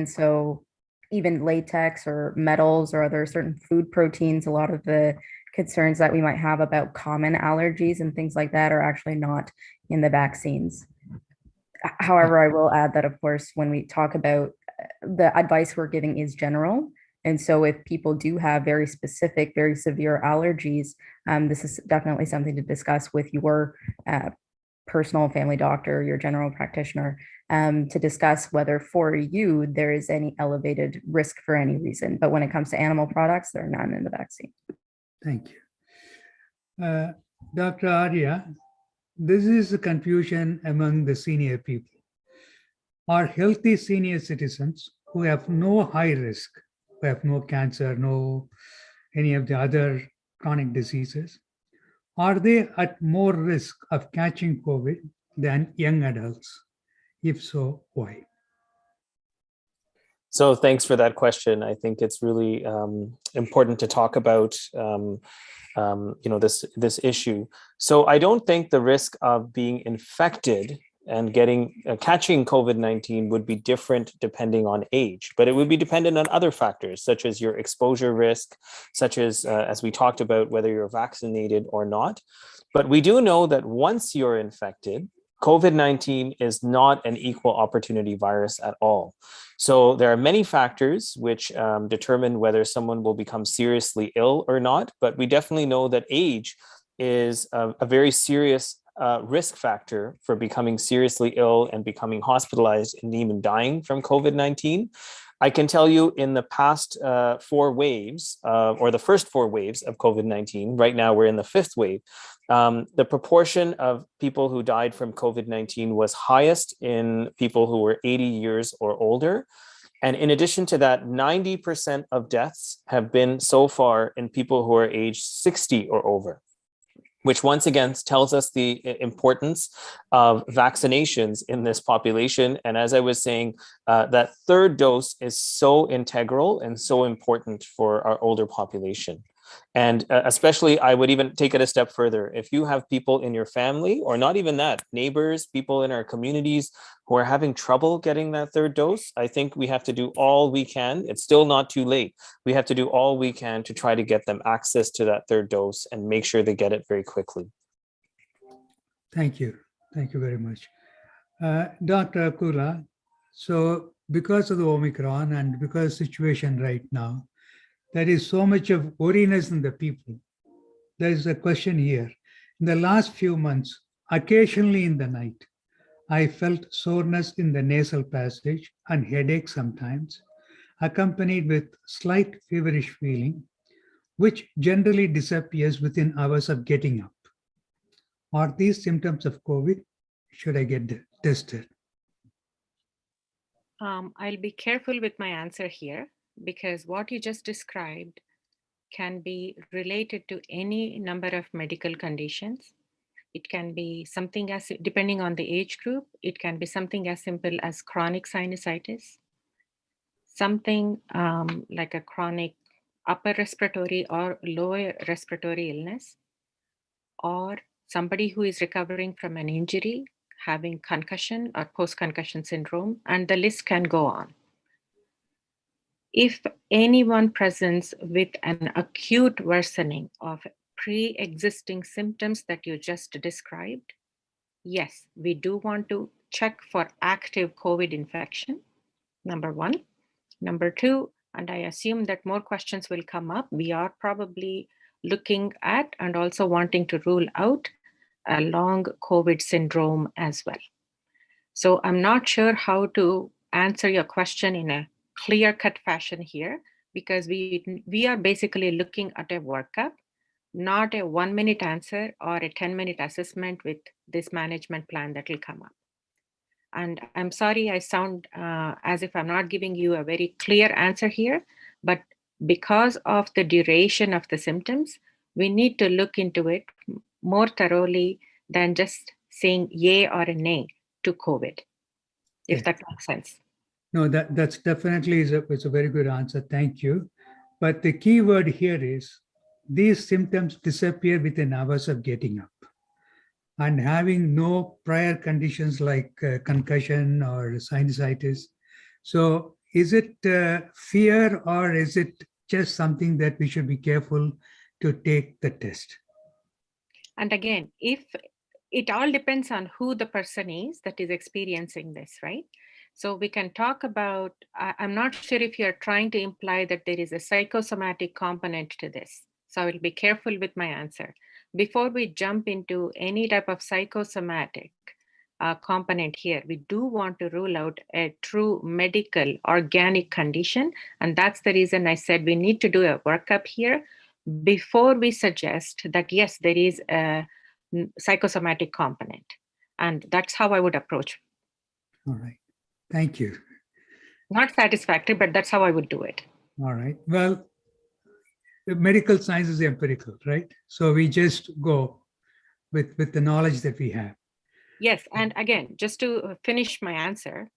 so even latex or metals or other certain food proteins, a lot of the concerns that we might have about common allergies and things like that are actually not in the vaccines. However, I will add that, of course, when we talk about the advice we're giving is general. And so if people do have very specific, very severe allergies, this is definitely something to discuss with your personal family doctor, your general practitioner, to discuss whether for you there is any elevated risk for any reason. But when it comes to animal products, there are none in the vaccine. Thank you. Dr. Arya, this is a confusion among the senior people. Are healthy senior citizens who have no high risk, who have no cancer, no any of the other chronic diseases, are they at more risk of catching COVID than young adults? If so, why? So thanks for that question. I think it's really important to talk about this issue. So I don't think the risk of being infected and catching COVID-19 would be different depending on age, but it would be dependent on other factors, such as your exposure risk, such as we talked about, whether you're vaccinated or not. But we do know that once you're infected, COVID-19 is not an equal opportunity virus at all. So there are many factors which determine whether someone will become seriously ill or not, but we definitely know that age is a very serious risk factor for becoming seriously ill and becoming hospitalized and even dying from COVID-19. I can tell you in the past 4 waves, or the first 4 waves of COVID-19, right now we're in the 5th wave, the proportion of people who died from COVID-19 was highest in people who were 80 years or older. And in addition to that, 90% of deaths have been so far in people who are aged 60 or over, which once again tells us the importance of vaccinations in this population. And as I was saying, that 3rd dose is so integral and so important for our older population. And especially, I would even take it a step further. If you have people in your family, or not even that, neighbors, people in our communities who are having trouble getting that 3rd dose, I think we have to do all we can. It's still not too late. We have to do all we can to try to get them access to that 3rd dose and make sure they get it very quickly. Thank you. Thank you very much. Dr. Akula, so because of the Omicron and because of the situation right now, there is so much of worriness in the people. There is a question here. In the last few months, occasionally in the night, I felt soreness in the nasal passage and headache sometimes, accompanied with slight feverish feeling, which generally disappears within hours of getting up. Are these symptoms of COVID? Should I get tested? I'll be careful with my answer here, because what you just described can be related to any number of medical conditions. It can be something as, depending on the age group, it can be something as simple as chronic sinusitis, something like a chronic upper respiratory or lower respiratory illness, or somebody who is recovering from an injury, having concussion or post-concussion syndrome, and the list can go on. If anyone presents with an acute worsening of pre-existing symptoms that you just described, yes, we do want to check for active COVID infection, number 1. Number 2, and I assume that more questions will come up, we are probably looking at and also wanting to rule out a long COVID syndrome as well. So I'm not sure how to answer your question in a clear-cut fashion here, because we are basically looking at a workup, not a 1-minute answer or a 10-minute assessment with this management plan that will come up. And I'm sorry I sound as if I'm not giving you a very clear answer here, but because of the duration of the symptoms, we need to look into it more thoroughly than just saying yay or a nay to COVID, if that makes sense. No, that's definitely it's a very good answer. Thank you. But the key word here is these symptoms disappear within hours of getting up. And having no prior conditions like concussion or sinusitis. So is it fear, or is it just something that we should be careful to take the test? And again, if it all depends on who the person is that is experiencing this, right? So we can talk about, I'm not sure if you're trying to imply that there is a psychosomatic component to this. So I will be careful with my answer. Before we jump into any type of psychosomatic component here, we do want to rule out a true medical organic condition. And that's the reason I said we need to do a workup here before we suggest that, yes, there is a psychosomatic component. And that's how I would approach. All right. Thank you. Not satisfactory, but that's how I would do it. All right. Well, the medical science is empirical, right? So we just go with the knowledge that we have. Yes. And again, just to finish my answer,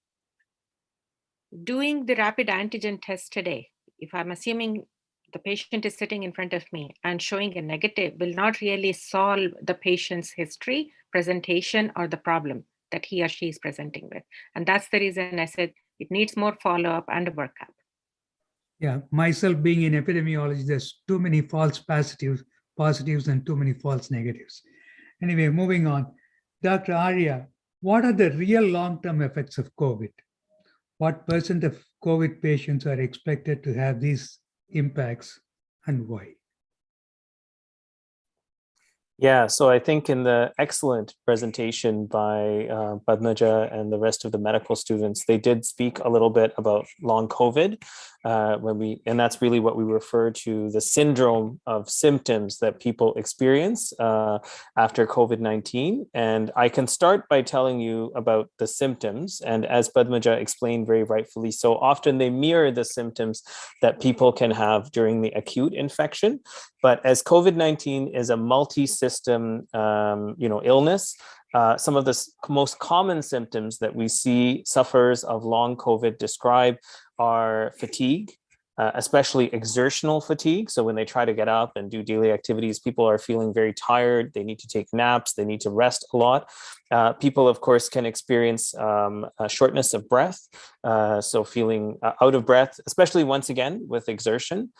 doing the rapid antigen test today, if I'm assuming the patient is sitting in front of me and showing a negative, will not really solve the patient's history, presentation, or the problem that he or she is presenting with. And that's the reason I said it needs more follow-up and a workup. Yeah, myself being in epidemiology, there's too many false positives and too many false negatives. Anyway, moving on. Dr. Arya, what are the real long-term effects of COVID? What % of COVID patients are expected to have these impacts and why? Yeah, so I think in the excellent presentation by Padmaja and the rest of the medical students, they did speak a little bit about long COVID, and that's really what we refer to the syndrome of symptoms that people experience after COVID-19. And I can start by telling you about the symptoms. And as Padmaja explained very rightfully, so often they mirror the symptoms that people can have during the acute infection. But as COVID-19 is a multi-system, illness, some of the most common symptoms that we see sufferers of long COVID describe are fatigue, especially exertional fatigue. So when they try to get up and do daily activities, people are feeling very tired. They need to take naps. They need to rest a lot. People, of course, can experience a shortness of breath. So feeling out of breath, especially once again with exertion.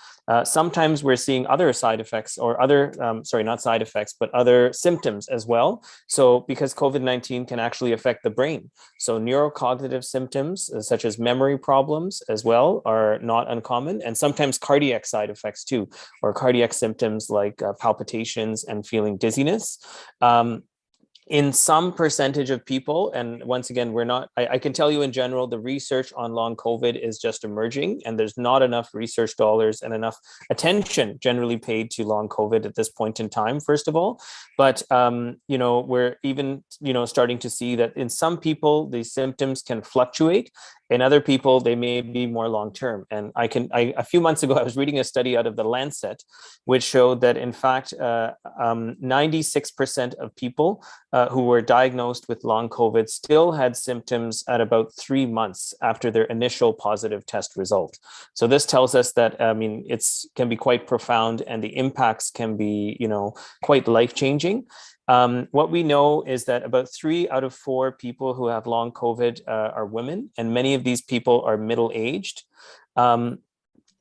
Sometimes we're seeing other side effects or other, not side effects, but other symptoms as well. So because COVID-19 can actually affect the brain. So neurocognitive symptoms such as memory problems as well are not uncommon, and sometimes cardiac side effects too, or cardiac symptoms like palpitations and feeling dizziness. In some percentage of people, and once again, I can tell you in general, the research on long COVID is just emerging, and there's not enough research dollars and enough attention generally paid to long COVID at this point in time, first of all. But, we're even, starting to see that in some people, these symptoms can fluctuate. In other people, they may be more long-term. And a few months ago, I was reading a study out of the Lancet, which showed that in fact, 96% of people who were diagnosed with long COVID still had symptoms at about 3 months after their initial positive test result. So this tells us that, it can be quite profound, and the impacts can be, quite life-changing. What we know is that about 3 out of 4 people who have long COVID are women, and many of these people are middle-aged.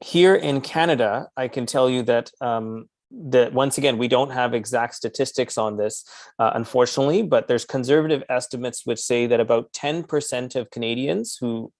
Here in Canada, I can tell you that once again, we don't have exact statistics on this, unfortunately, but there's conservative estimates which say that about 10% of Canadians who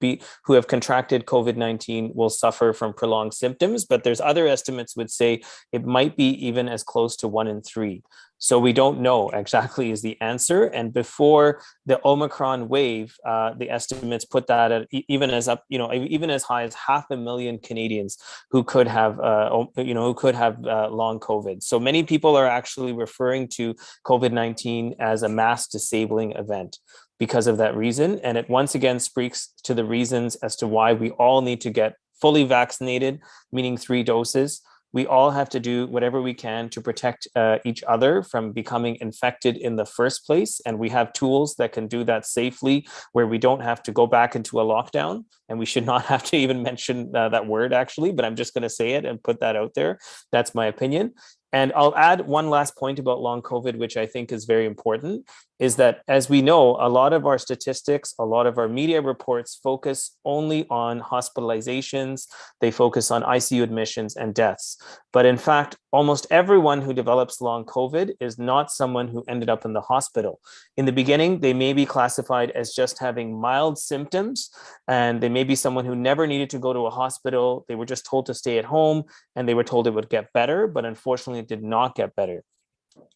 have contracted COVID-19 will suffer from prolonged symptoms, but there's other estimates which say it might be even as close to 1 in 3. So we don't know exactly is the answer. And before the Omicron wave, the estimates put that at even as high as 500,000 Canadians who could have, long COVID. So many people are actually referring to COVID-19 as a mass disabling event because of that reason. And it once again speaks to the reasons as to why we all need to get fully vaccinated, meaning 3 doses. We all have to do whatever we can to protect each other from becoming infected in the first place. And we have tools that can do that safely, where we don't have to go back into a lockdown. And we should not have to even mention that word, actually, but I'm just going to say it and put that out there. That's my opinion. And I'll add one last point about long COVID, which I think is very important, is that as we know, a lot of our statistics, a lot of our media reports focus only on hospitalizations, they focus on ICU admissions and deaths. But in fact, almost everyone who develops long COVID is not someone who ended up in the hospital. In the beginning, they may be classified as just having mild symptoms, and they may be someone who never needed to go to a hospital. They were just told to stay at home, and they were told it would get better, but unfortunately, it did not get better.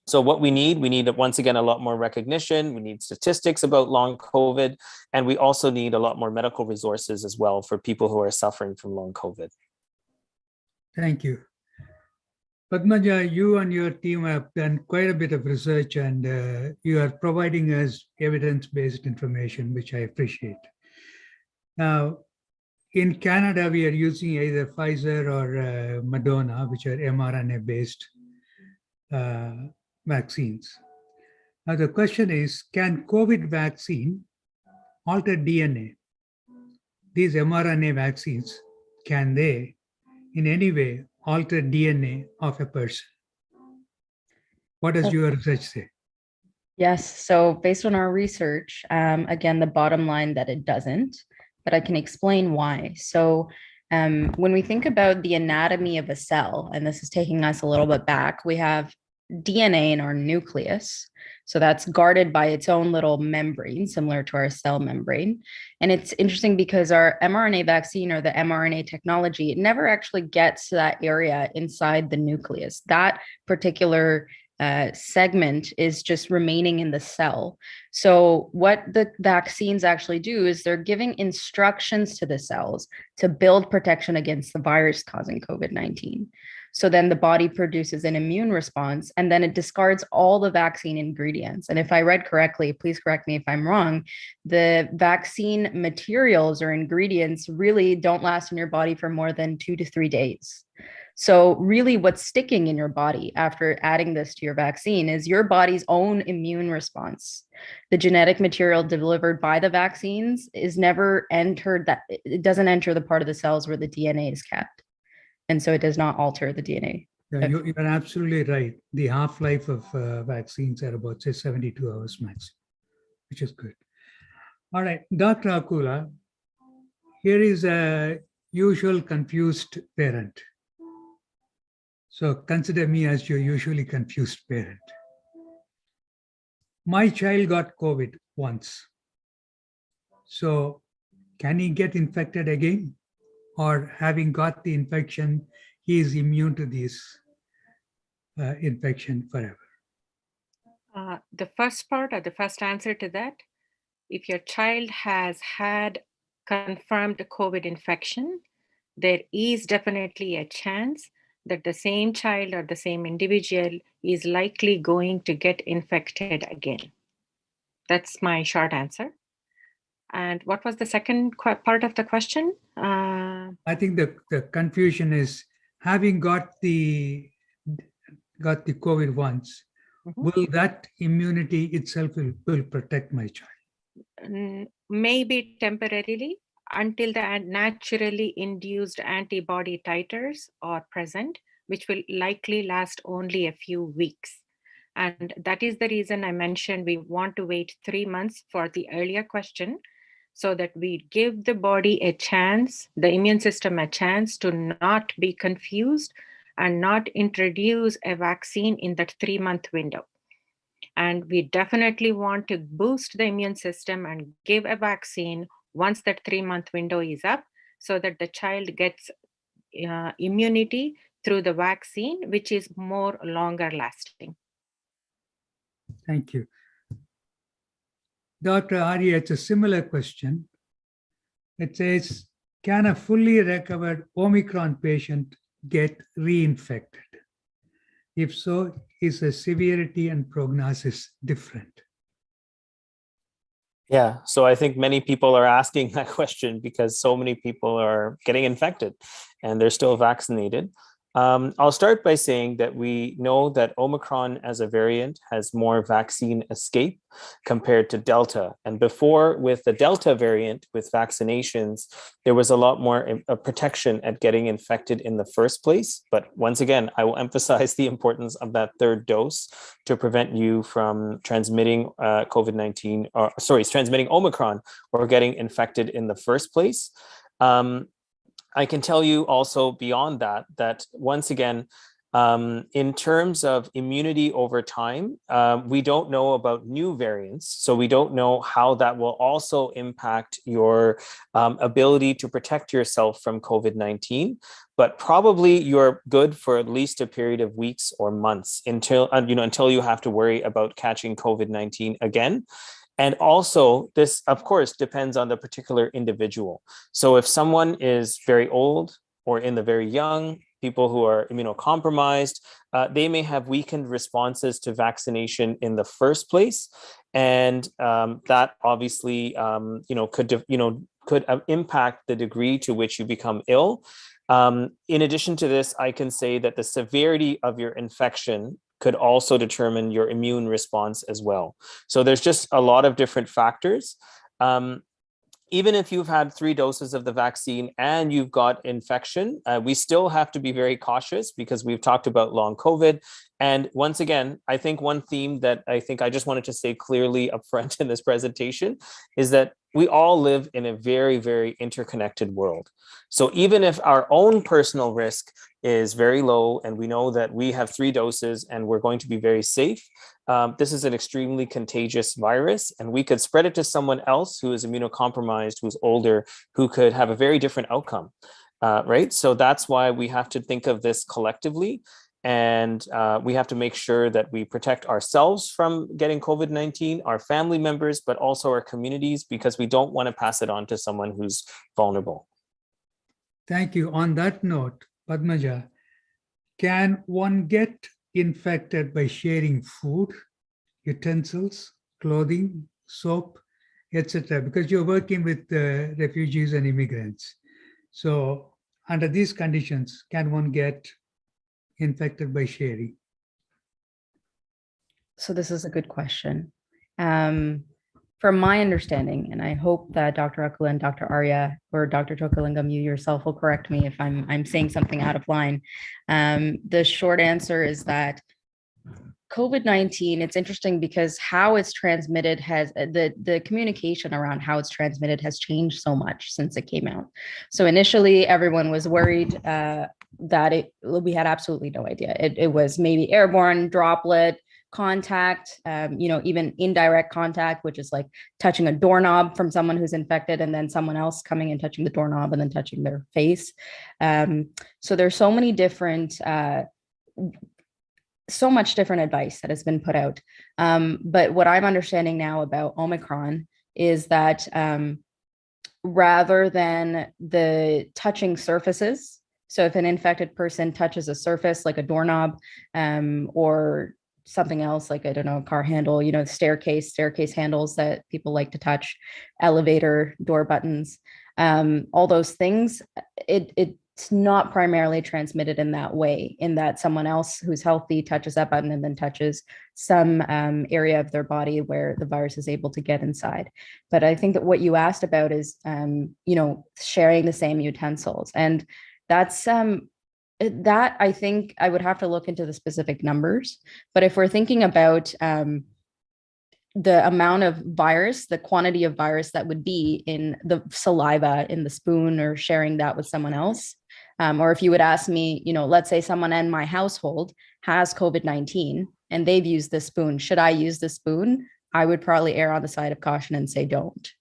So what we need once again a lot more recognition. We need statistics about long COVID, and we also need a lot more medical resources as well for people who are suffering from long COVID. Thank you. Padmaja, you and your team have done quite a bit of research, and you are providing us evidence-based information, which I appreciate. Now, in Canada, we are using either Pfizer or Moderna, which are mRNA-based vaccines. Now, the question is, can COVID vaccine alter DNA? These mRNA vaccines, can they in any way alter DNA of a person? What does your research say? Yes. So based on our research, again, the bottom line that it doesn't, but I can explain why. So when we think about the anatomy of a cell, and this is taking us a little bit back, we have DNA in our nucleus. So that's guarded by its own little membrane, similar to our cell membrane. And it's interesting because our mRNA vaccine, or the mRNA technology, it never actually gets to that area inside the nucleus. That particular segment is just remaining in the cell. So what the vaccines actually do is they're giving instructions to the cells to build protection against the virus causing COVID-19. So then the body produces an immune response, and then it discards all the vaccine ingredients. And if I read correctly, please correct me if I'm wrong, the vaccine materials or ingredients really don't last in your body for more than 2 to 3 days. So really what's sticking in your body after adding this to your vaccine is your body's own immune response. The genetic material delivered by the vaccines is never entered, that it doesn't enter the part of the cells where the DNA is kept. And so it does not alter the DNA. Yeah, you're absolutely right. The half-life of vaccines are about, say, 72 hours max, which is good. All right, Dr. Akula, here is a usual confused parent. So consider me as your usually confused parent. My child got COVID once. So can he get infected again? Or having got the infection, he is immune to this infection forever? The first part, or the first answer to that, if your child has had confirmed COVID infection, there is definitely a chance that the same child or the same individual is likely going to get infected again. That's my short answer. And what was the second part of the question? I think the confusion is, having got the COVID once, will that immunity itself will protect my child? Maybe temporarily, until the naturally induced antibody titers are present, which will likely last only a few weeks. And that is the reason I mentioned we want to wait 3 months for the earlier question, so that we give the body a chance, the immune system a chance to not be confused and not introduce a vaccine in that 3-month window. And we definitely want to boost the immune system and give a vaccine once that 3-month window is up, so that the child gets immunity through the vaccine, which is more longer lasting. Thank you. Dr. Arya, it's a similar question. It says, can a fully recovered Omicron patient get reinfected? If so, is the severity and prognosis different? Yeah, so I think many people are asking that question because so many people are getting infected and they're still vaccinated. I'll start by saying that we know that Omicron as a variant has more vaccine escape compared to Delta. And before, with the Delta variant, with vaccinations, there was a lot more protection at getting infected in the first place. But once again, I will emphasize the importance of that third dose to prevent you from transmitting COVID-19, or transmitting Omicron or getting infected in the first place. I can tell you also beyond that, that once again, in terms of immunity over time, we don't know about new variants. So we don't know how that will also impact your ability to protect yourself from COVID-19, but probably you're good for at least a period of weeks or months until you have to worry about catching COVID-19 again. And also, this, of course, depends on the particular individual. So if someone is very old or in the very young people who are immunocompromised, they may have weakened responses to vaccination in the first place. And that obviously, could impact the degree to which you become ill. In addition to this, I can say that the severity of your infection could also determine your immune response as well. So there's just a lot of different factors. Even if you've had 3 doses of the vaccine and you've got infection, we still have to be very cautious because we've talked about long COVID. And once again, I think one theme that I just wanted to say clearly up front in this presentation is that we all live in a very, very interconnected world. So even if our own personal risk is very low and we know that we have 3 doses and we're going to be very safe, this is an extremely contagious virus, and we could spread it to someone else who is immunocompromised, who's older, who could have a very different outcome, right? So that's why we have to think of this collectively, and we have to make sure that we protect ourselves from getting COVID-19, our family members, but also our communities, because we don't want to pass it on to someone who's vulnerable. Thank you. On that note, Padmaja, can one get infected by sharing food, utensils, clothing, soap, etc.? Because you're working with refugees and immigrants. So under these conditions, can one get infected by sharing? So this is a good question. From my understanding, and I hope that Dr. Akula and Dr. Arya or Dr. Chokalingam, you yourself will correct me if I'm saying something out of line. The short answer is that COVID-19, it's interesting because how it's transmitted has the communication around how it's transmitted has changed so much since it came out. So initially, everyone was worried that we had absolutely no idea. It was maybe airborne, droplet, contact, even indirect contact, which is like touching a doorknob from someone who's infected and then someone else coming and touching the doorknob and then touching their face. So there's so many different, so much different advice that has been put out. But what I'm understanding now about Omicron is that rather than the touching surfaces, so if an infected person touches a surface like a doorknob or something else like, I don't know, a car handle, staircase handles that people like to touch, elevator, door buttons, all those things, it's not primarily transmitted in that way, in that someone else who's healthy touches that button and then touches some area of their body where the virus is able to get inside. But I think that what you asked about is, sharing the same utensils. And that's that I think I would have to look into the specific numbers. But if we're thinking about the amount of virus, the quantity of virus that would be in the saliva, in the spoon, or sharing that with someone else, or if you would ask me, let's say someone in my household has COVID-19 and they've used this spoon, should I use the spoon? I would probably err on the side of caution and say don't.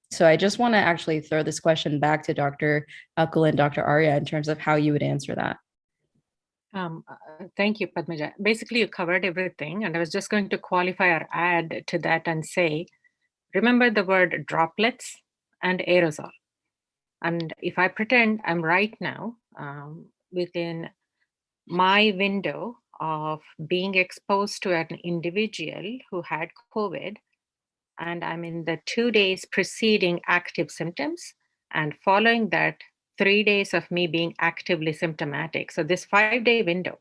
So I just want to actually throw this question back to Dr. Akula and Dr. Arya in terms of how you would answer that. Thank you, Padmaja. Basically, you covered everything, and I was just going to qualify or add to that and say, remember the word droplets and aerosol. And if I pretend I'm right now within my window of being exposed to an individual who had COVID, and I'm in the 2 days preceding active symptoms, and following that 3 days of me being actively symptomatic. So this 5-day window,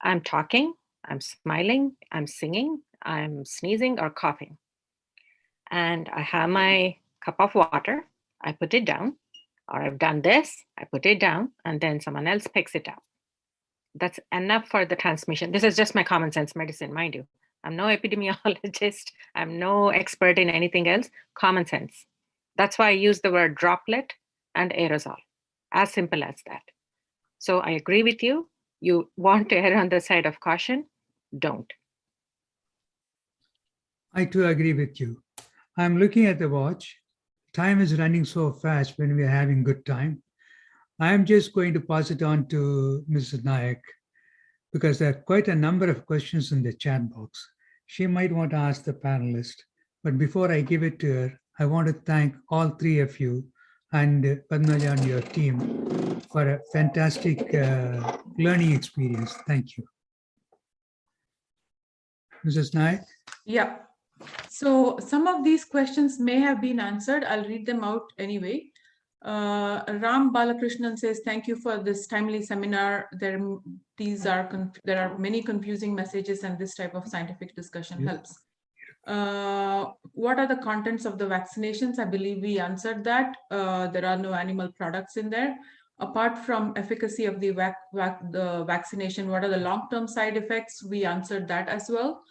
I'm talking, I'm smiling, I'm singing, I'm sneezing or coughing. And I have my cup of water, I put it down, or I've done this, I put it down, and then someone else picks it up. That's enough for the transmission. This is just my common sense medicine, mind you. I'm no epidemiologist. I'm no expert in anything else. Common sense. That's why I use the word droplet and aerosol. As simple as that. So I agree with you. You want to err on the side of caution, don't. I too agree with you. I'm looking at the watch. Time is running so fast when we're having good time. I'm just going to pass it on to Mrs. Nayak, because there are quite a number of questions in the chat box. She might want to ask the panelist, but before I give it to her, I want to thank all 3 of you and Padmaja and your team for a fantastic learning experience. Thank you. Mrs. Naik? Yeah. So some of these questions may have been answered. I'll read them out anyway. Ram Balakrishnan says, thank you for this timely seminar. There are many confusing messages and this type of scientific discussion helps. What are the contents of the vaccinations? I believe we answered that. There are no animal products in there. Apart from efficacy of the vaccination, what are the long-term side effects? We answered that as well.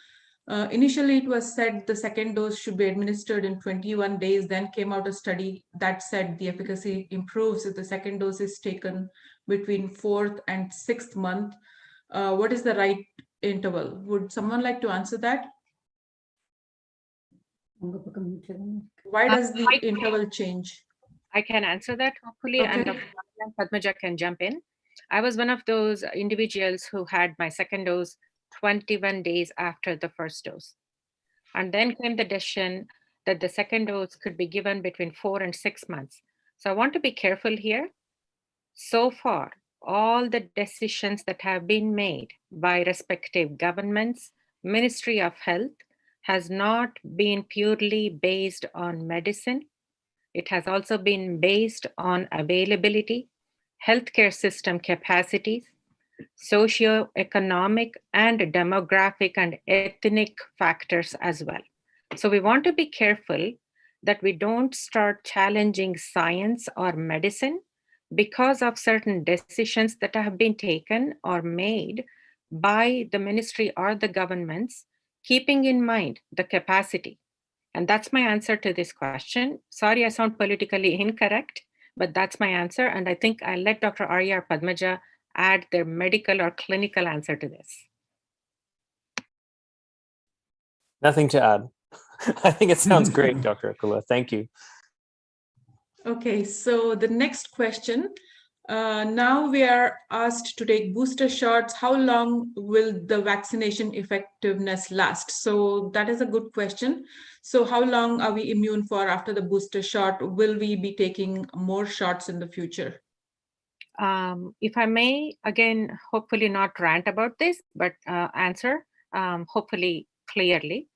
Initially, it was said the second dose should be administered in 21 days. Then came out a study that said the efficacy improves if the second dose is taken between 4th and 6th month. What is the right interval? Would someone like to answer that? Why does the interval change? I can answer that hopefully, Okay. and Dr. Padmaja can jump in. I was one of those individuals who had my second dose 21 days after the first dose. And then came the decision that the second dose could be given between 4 and 6 months. So I want to be careful here. So far, all the decisions that have been made by respective governments, Ministry of Health, has not been purely based on medicine. It has also been based on availability, healthcare system capacities, socioeconomic and demographic and ethnic factors as well. So we want to be careful that we don't start challenging science or medicine because of certain decisions that have been taken or made by the ministry or the governments, keeping in mind the capacity. And that's my answer to this question. Sorry, I sound politically incorrect, but that's my answer. And I think I'll let Dr. Arya or Padmaja add their medical or clinical answer to this. Nothing to add. I think it sounds great, Dr. Akula. Thank you. Okay, so the next question. Now we are asked to take booster shots. How long will the vaccination effectiveness last? So that is a good question. So how long are we immune for after the booster shot? Will we be taking more shots in the future? If I may, again, hopefully not rant about this, but answer hopefully clearly.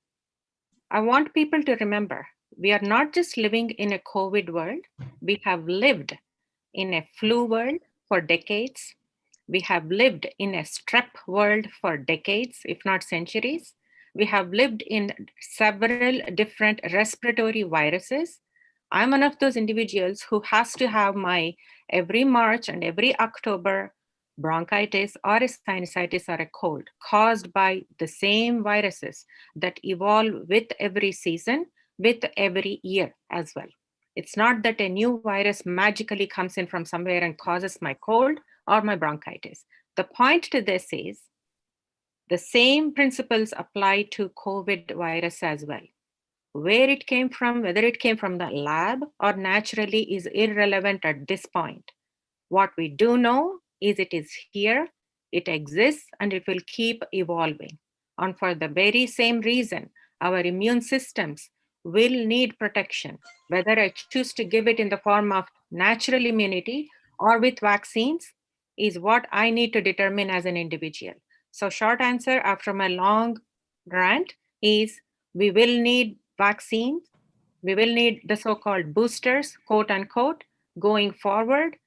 I want people to remember, we are not just living in a COVID world. We have lived in a flu world for decades. We have lived in a strep world for decades, if not centuries. We have lived in several different respiratory viruses. I'm one of those individuals who has to have my every March and every October bronchitis or a sinusitis or a cold caused by the same viruses that evolve with every season, with every year as well. It's not that a new virus magically comes in from somewhere and causes my cold or my bronchitis. The point to this is the same principles apply to COVID virus as well. Where it came from, whether it came from the lab or naturally, is irrelevant at this point. What we do know is it is here, it exists, and it will keep evolving. And for the very same reason, our immune systems will need protection, whether I choose to give it in the form of natural immunity or with vaccines is what I need to determine as an individual. So short answer after my long rant is we will need vaccines. We will need the so-called boosters, quote unquote, going forward.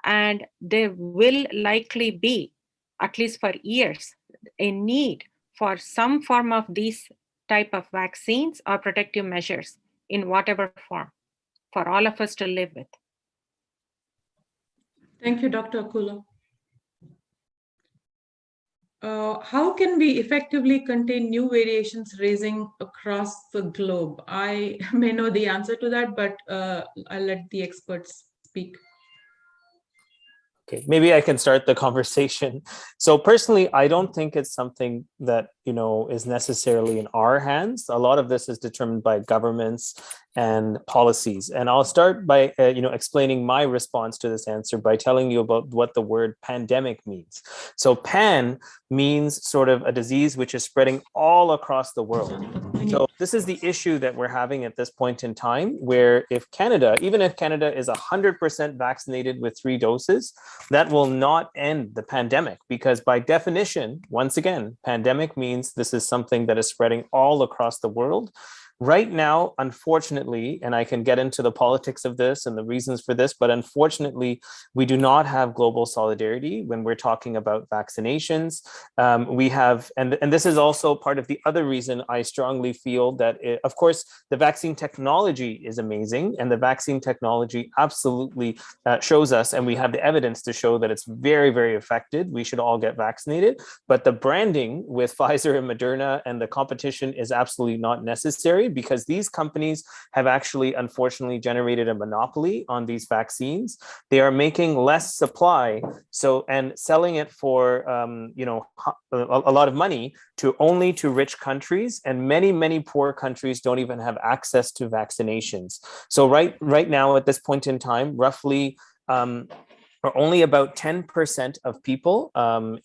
And there will likely be, at least for years, a need for some form of these type of vaccines or protective measures in whatever form for all of us to live with. Thank you, Dr. Akula. How can we effectively contain new variations raising across the globe? I may know the answer to that, but I'll let the experts speak. Okay, maybe I can start the conversation. So personally, I don't think it's something that, is necessarily in our hands. A lot of this is determined by governments and policies. And I'll start by, explaining my response to this answer by telling you about what the word pandemic means. So pan means sort of a disease which is spreading all across the world. So this is the issue that we're having at this point in time, where if Canada, even if Canada is 100% vaccinated with 3 doses, that will not end the pandemic, because by definition, once again, pandemic means this is something that is spreading all across the world. Right now, unfortunately, and I can get into the politics of this and the reasons for this, but unfortunately, we do not have global solidarity when we're talking about vaccinations. We have, and this is also part of the other reason I strongly feel that, of course, the vaccine technology is amazing, and the vaccine technology absolutely shows us, and we have the evidence to show that it's very, very effective. We should all get vaccinated, but the branding with Pfizer and Moderna and the competition is absolutely not necessary, because these companies have actually, unfortunately, generated a monopoly on these vaccines. They are making less supply, and selling it for a lot of money only to rich countries, and many poor countries don't even have access to vaccinations. So right now, at this point in time, roughly or only about 10% of people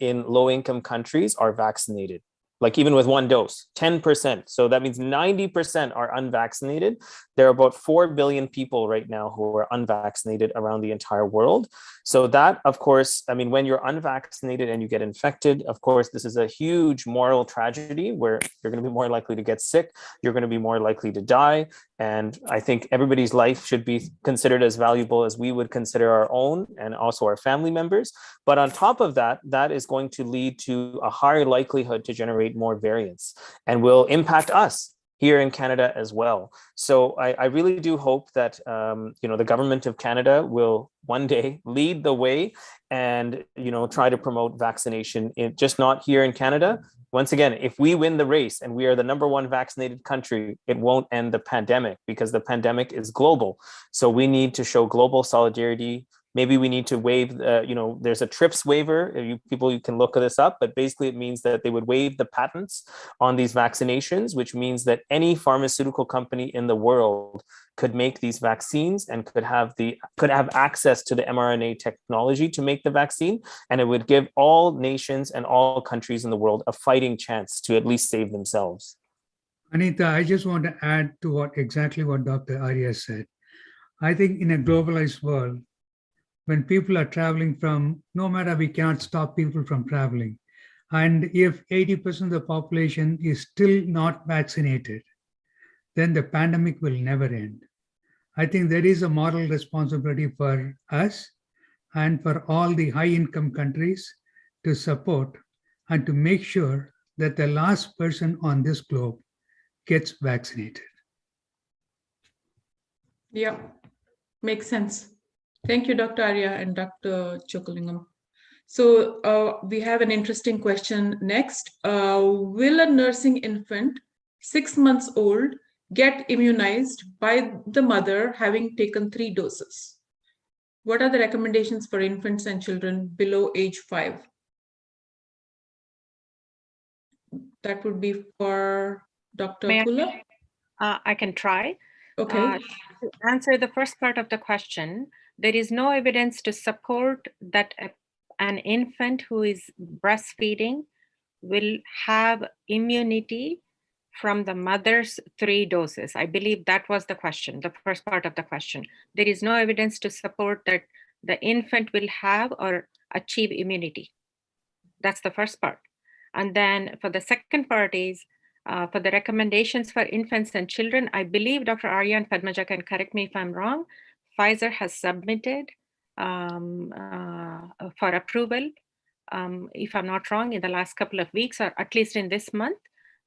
in low-income countries are vaccinated. Like even with 1 dose, 10%. So that means 90% are unvaccinated. There are about 4 billion people right now who are unvaccinated around the entire world. So that, of course, I mean, when you're unvaccinated and you get infected, of course, this is a huge moral tragedy where you're going to be more likely to get sick. You're going to be more likely to die. And I think everybody's life should be considered as valuable as we would consider our own, and also our family members. But on top of that, that is going to lead to a higher likelihood to generate more variants, and will impact us here in Canada as well. So I really do hope that the government of Canada will one day lead the way and try to promote vaccination, just not here in Canada. Once again, if we win the race and we are the #1 vaccinated country, it won't end the pandemic, because the pandemic is global. So we need to show global solidarity. Maybe we need to waive, there's a TRIPS waiver. You can look this up, but basically it means that they would waive the patents on these vaccinations, which means that any pharmaceutical company in the world could make these vaccines and could have access to the mRNA technology to make the vaccine. And it would give all nations and all countries in the world a fighting chance to at least save themselves. Anita, I just want to add to exactly what Dr. Arya said. I think in a globalized world, when people are traveling from, no matter, we cannot stop people from traveling. And if 80% of the population is still not vaccinated, then the pandemic will never end. I think there is a moral responsibility for us and for all the high-income countries to support and to make sure that the last person on this globe gets vaccinated. Yeah, makes sense. Thank you, Dr. Arya and Dr. Chokalingam. So we have an interesting question next. Will a nursing infant 6 months old get immunized by the mother having taken 3 doses? What are the recommendations for infants and children below age 5? That would be for Dr. Pula. I can try. Okay. To answer the first part of the question, there is no evidence to support that an infant who is breastfeeding will have immunity from the mother's 3 doses. I believe that was the question, the first part of the question. There is no evidence to support that the infant will have or achieve immunity. That's the first part. And then for the second part is, for the recommendations for infants and children, I believe Dr. Arya and Padmaja can correct me if I'm wrong. Pfizer has submitted for approval, if I'm not wrong, in the last couple of weeks, or at least in this month,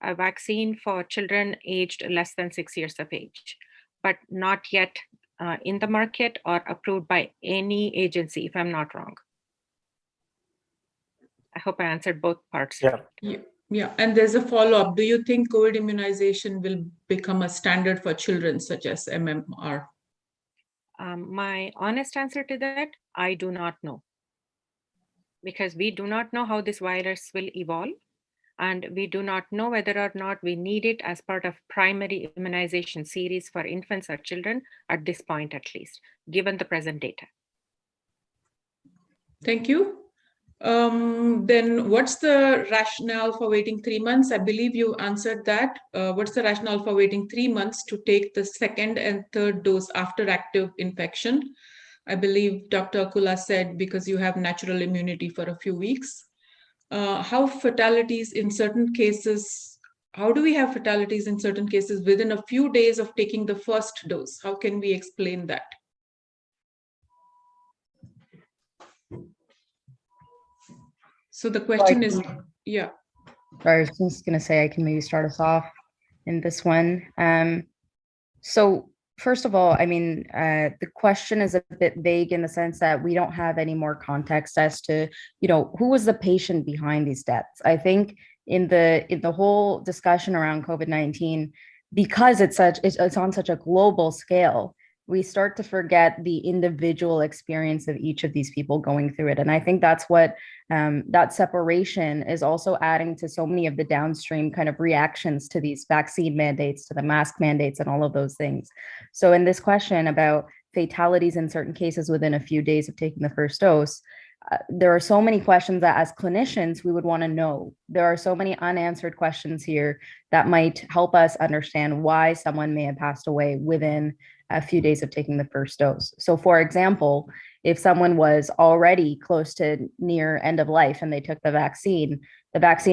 a vaccine for children aged less than 6 years of age, but not yet in the market or approved by any agency, if I'm not wrong. I hope I answered both parts. Yeah, and there's a follow-up. Do you think COVID immunization will become a standard for children, such as MMR? My honest answer to that, I do not know. Because we do not know how this virus will evolve, and we do not know whether or not we need it as part of primary immunization series for infants or children at this point, at least, given the present data. Thank you. Then what's the rationale for waiting 3 months? I believe you answered that. What's the rationale for waiting 3 months to take the second and third dose after active infection? I believe Dr. Akula said because you have natural immunity for a few weeks. How fatalities in certain cases, how do we have fatalities in certain cases within a few days of taking the first dose? How can we explain that? So the question is, yeah. Sorry, I was just going to say I can maybe start us off in this one. So first of all, I mean, the question is a bit vague in the sense that we don't have any more context as to, you know, who was the patient behind these deaths. I think in the whole discussion around COVID-19, because it's on such a global scale, we start to forget the individual experience of each of these people going through it. And I think that's what that separation is also adding to so many of the downstream kind of reactions to these vaccine mandates, to the mask mandates, and all of those things. So in this question about fatalities in certain cases within a few days of taking the first dose, there are so many questions that as clinicians we would want to know. There are so many unanswered questions here that might help us understand why someone may have passed away within a few days of taking the first dose. So for example, if someone was already close to near end of life and they took the vaccine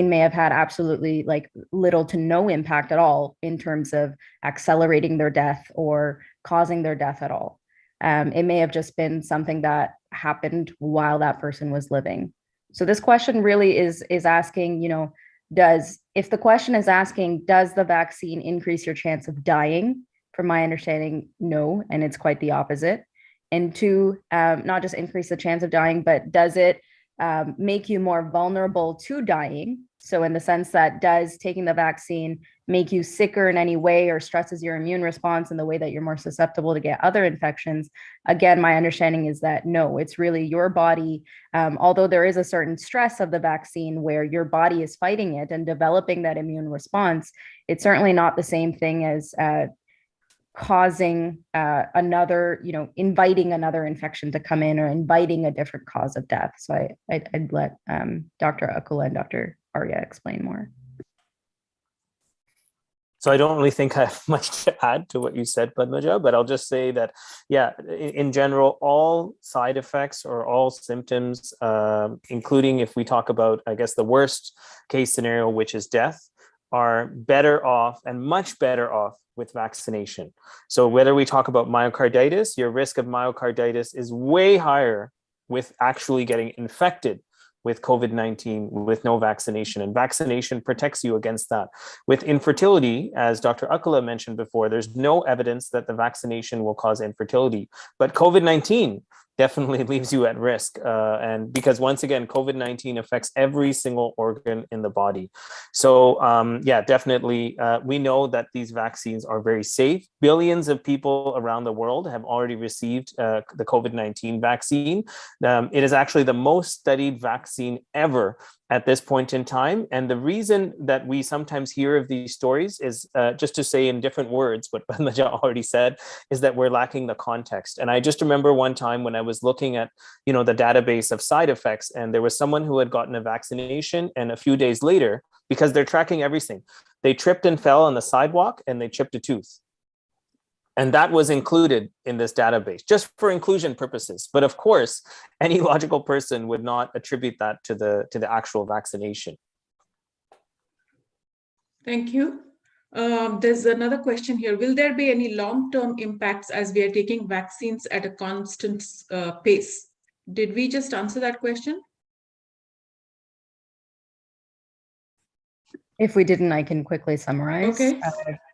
may have had absolutely like little to no impact at all in terms of accelerating their death or causing their death at all. It may have just been something that happened while that person was living. So this question really is asking, you know, if the question is asking, does the vaccine increase your chance of dying? From my understanding, no, and it's quite the opposite. And two, not just increase the chance of dying, but does it make you more vulnerable to dying? So in the sense that does taking the vaccine make you sicker in any way or stresses your immune response in the way that you're more susceptible to get other infections? Again, my understanding is that no, it's really your body, although there is a certain stress of the vaccine where your body is fighting it and developing that immune response, it's certainly not the same thing as causing another, you know, inviting another infection to come in or inviting a different cause of death. So I'd let Dr. Akula and Dr. Arya explain more. So I don't really think I have much to add to what you said, Padmaja, but I'll just say that, yeah, in general, all side effects or all symptoms, including if we talk about, I guess, the worst case scenario, which is death, are better off and much better off with vaccination. So whether we talk about myocarditis, your risk of myocarditis is way higher with actually getting infected with COVID-19 with no vaccination, and vaccination protects you against that. With infertility, as Dr. Akula mentioned before, there's no evidence that the vaccination will cause infertility, but COVID-19 definitely leaves you at risk. And because once again, COVID-19 affects every single organ in the body. So yeah, definitely, we know that these vaccines are very safe. Billions of people around the world have already received the COVID-19 vaccine. It is actually the most studied vaccine ever at this point in time. And the reason that we sometimes hear of these stories is, just to say in different words, what Padmaja already said, is that we're lacking the context. And I just remember one time when I was looking at, you know, the database of side effects, and there was someone who had gotten a vaccination, and a few days later, because they're tracking everything, they tripped and fell on the sidewalk and they chipped a tooth. And that was included in this database just for inclusion purposes. But of course, any logical person would not attribute that to the actual vaccination. Thank you. There's another question here. Will there be any long-term impacts as we are taking vaccines at a constant pace? Did we just answer that question? If we didn't, I can quickly summarize. Okay.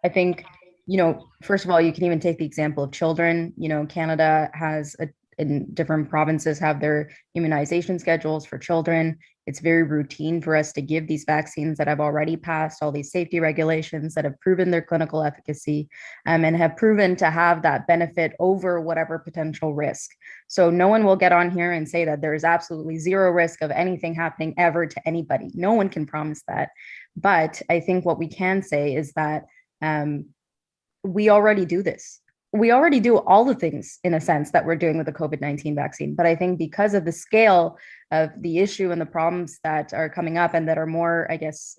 I think, you know, first of all, you can even take the example of children. You know, Canada has in different provinces have their immunization schedules for children. It's very routine for us to give these vaccines that have already passed all these safety regulations that have proven their clinical efficacy, and have proven to have that benefit over whatever potential risk. So no one will get on here and say that there is absolutely zero risk of anything happening ever to anybody. No one can promise that. But I think what we can say is that we already do this. we already do all the things in a sense that we're doing with the COVID-19 vaccine. But I think because of the scale of the issue and the problems that are coming up and that are more, I guess,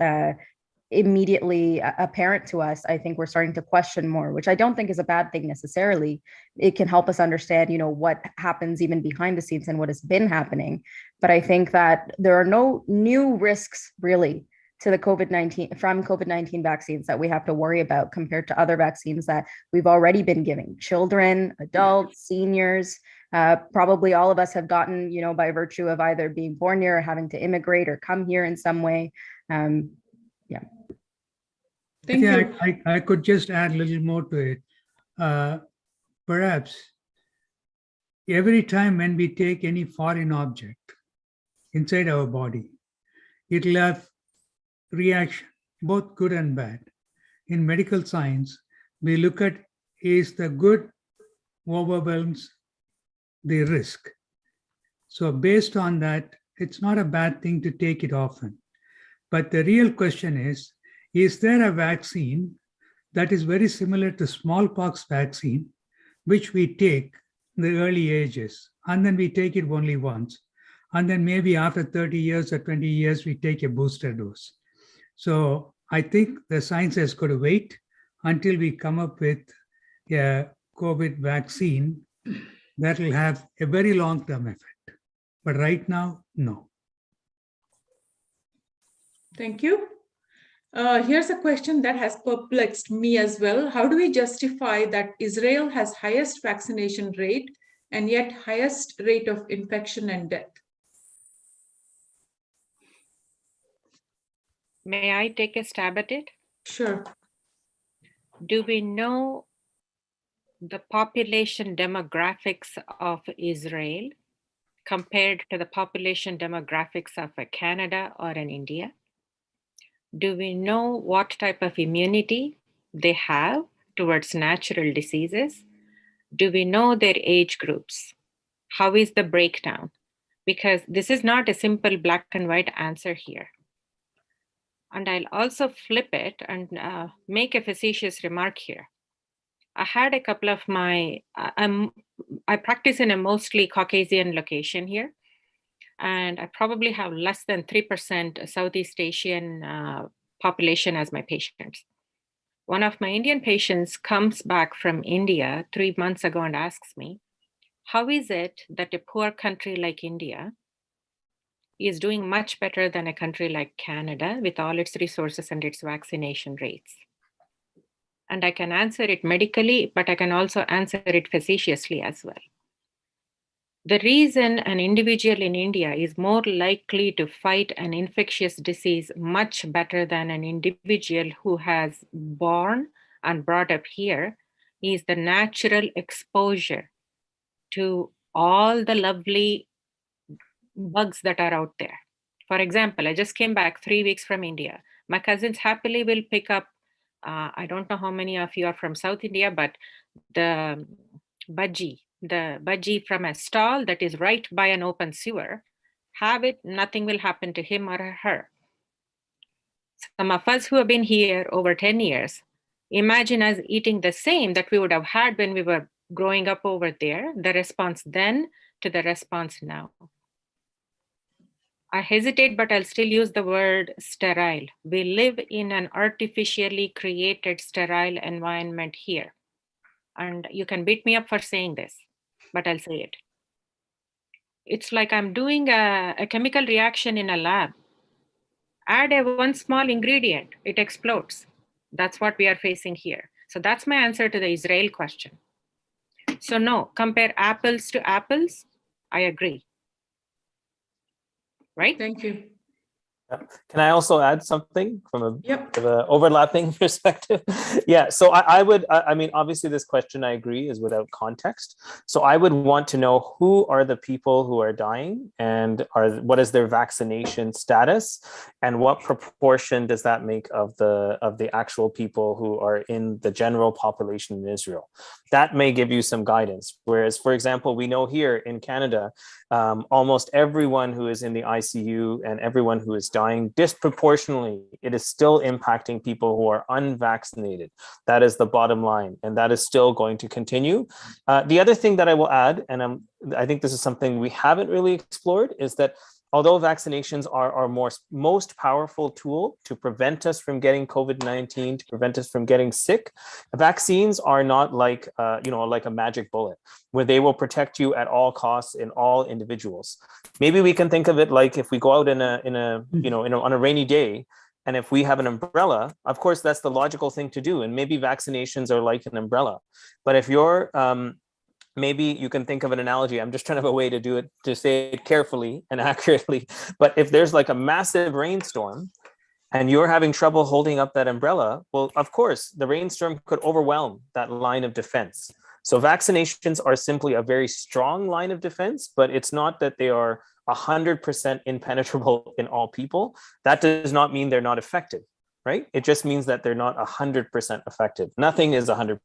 immediately apparent to us, I think we're starting to question more, which I don't think is a bad thing necessarily. It can help us understand, what happens even behind the scenes and what has been happening. But I think that there are no new risks really to the COVID-19 vaccines that we have to worry about compared to other vaccines that we've already been giving children, adults, seniors. Probably all of us have gotten, by virtue of either being born here or having to immigrate or come here in some way. Yeah. Thank you. I could just add a little more to it. Perhaps every time when we take any foreign object inside our body, it'll have reaction, both good and bad. In medical science, we look at is the good overwhelms the risk. So based on that, it's not a bad thing to take it often. But the real question is there a vaccine that is very similar to smallpox vaccine, which we take in the early ages, and then we take it only once. And then maybe after 30 years or 20 years, we take a booster dose. So I think the science has got to wait until we come up with a COVID vaccine that will have a very long-term effect. But right now, no. Thank you. Here's a question that has perplexed me as well. How do we justify that Israel has highest vaccination rate and yet highest rate of infection and death? May I take a stab at it? Sure. Do we know the population demographics of Israel compared to the population demographics of a Canada or an India? Do we know what type of immunity they have towards natural diseases? Do we know their age groups? How is the breakdown? Because this is not a simple black and white answer here. And I'll also flip it and make a facetious remark here. I had a couple of I practice in a mostly Caucasian location here, and I probably have less than 3% Southeast Asian population as my patients. One of my Indian patients comes back from India 3 months ago and asks me, how is it that a poor country like India is doing much better than a country like Canada with all its resources and its vaccination rates? And I can answer it medically, but I can also answer it facetiously as well. The reason an individual in India is more likely to fight an infectious disease much better than an individual who has born and brought up here is the natural exposure to all the lovely bugs that are out there. For example, I just came back 3 weeks from India. My cousins happily will pick up, I don't know how many of you are from South India, but the bhaji from a stall that is right by an open sewer, have it, nothing will happen to him or her. Some of us who have been here over 10 years, imagine us eating the same that we would have had when we were growing up over there, the response then to the response now. I hesitate, but I'll still use the word sterile. We live in an artificially created sterile environment here. And you can beat me up for saying this, but I'll say it. It's like I'm doing a chemical reaction in a lab. Add one small ingredient, it explodes. That's what we are facing here. So that's my answer to the Israel question. So no, compare apples to apples, I agree. Right? Thank you. Can I also add something from a Yep. bit of an overlapping perspective? Yeah, so I mean, obviously this question, I agree, is without context. So I would want to know who are the people who are dying and what is their vaccination status and what proportion does that make of the actual people who are in the general population in Israel. That may give you some guidance. Whereas, for example, we know here in Canada, almost everyone who is in the ICU and everyone who is dying dying disproportionately. It is still impacting people who are unvaccinated. That is the bottom line, and that is still going to continue. The other thing that I will add, and I think this is something we haven't really explored, is that although vaccinations are our most powerful tool to prevent us from getting COVID-19, to prevent us from getting sick, vaccines are not like like a magic bullet where they will protect you at all costs in all individuals. Maybe we can think of it like if we go out on a rainy day, and if we have an umbrella, of course, that's the logical thing to do. And maybe vaccinations are like an umbrella. But if you're maybe you can think of an analogy. I'm just trying to have a way to do it, to say it carefully and accurately. But if there's like a massive rainstorm and you're having trouble holding up that umbrella, well, of course, the rainstorm could overwhelm that line of defense. So vaccinations are simply a very strong line of defense, but it's not that they are 100% impenetrable in all people. That does not mean they're not effective, right? It just means that they're not 100% effective. Nothing is 100%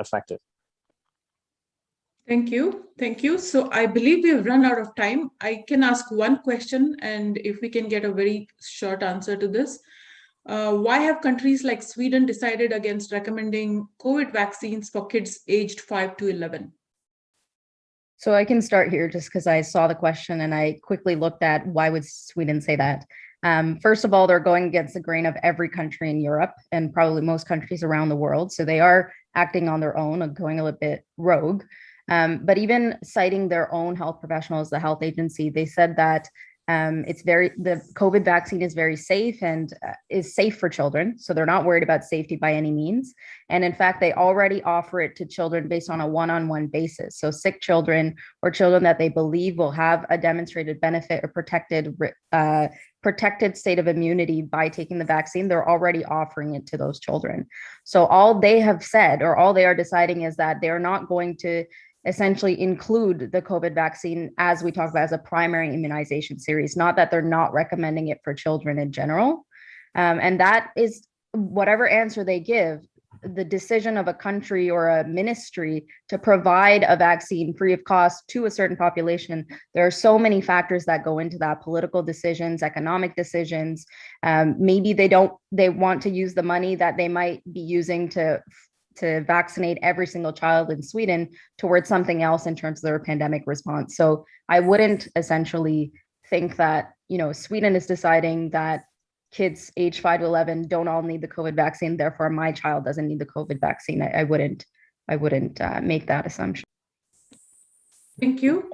effective. Thank you. Thank you. So I believe we've run out of time. I can ask one question, and if we can get a very short answer to this. Why have countries like Sweden decided against recommending COVID vaccines for kids aged 5 to 11? So I can start here just because I saw the question and I quickly looked at why would Sweden say that. First of all, they're going against the grain of every country in Europe and probably most countries around the world. So they are acting on their own and going a little bit rogue. But even citing their own health professionals, the health agency, they said that the COVID vaccine is very safe and is safe for children. So they're not worried about safety by any means. And in fact, they already offer it to children based on a one-on-one basis. So sick children or children that they believe will have a demonstrated benefit or protected state of immunity by taking the vaccine, they're already offering it to those children. So all they have said, or all they are deciding, is that they're not going to essentially include the COVID vaccine, as we talk about, as a primary immunization series, not that they're not recommending it for children in general. And that is whatever answer they give, the decision of a country or a ministry to provide a vaccine free of cost to a certain population. There are so many factors that go into that: political decisions, economic decisions. Maybe they want to use the money that they might be using to vaccinate every single child in Sweden towards something else in terms of their pandemic response. So I wouldn't essentially think that, Sweden is deciding that kids age 5 to 11 don't all need the COVID vaccine, therefore my child doesn't need the COVID vaccine. I wouldn't make that assumption. Thank you.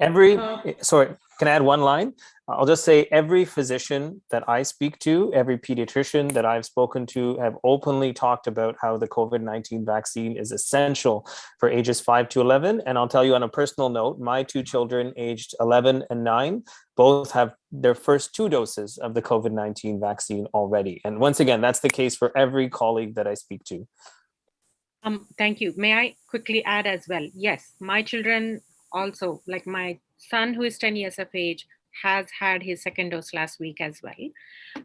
Sorry, can I add one line? I'll just say every physician that I speak to, every pediatrician that I've spoken to have openly talked about how the COVID-19 vaccine is essential for ages 5 to 11. And I'll tell you on a personal note, my 2 children aged 11 and 9 both have their first 2 doses of the COVID-19 vaccine already. And once again, that's the case for every colleague that I speak to. Thank you. May I quickly add as well? Yes, my children also, like my son who is 10 years of age, has had his second dose last week as well.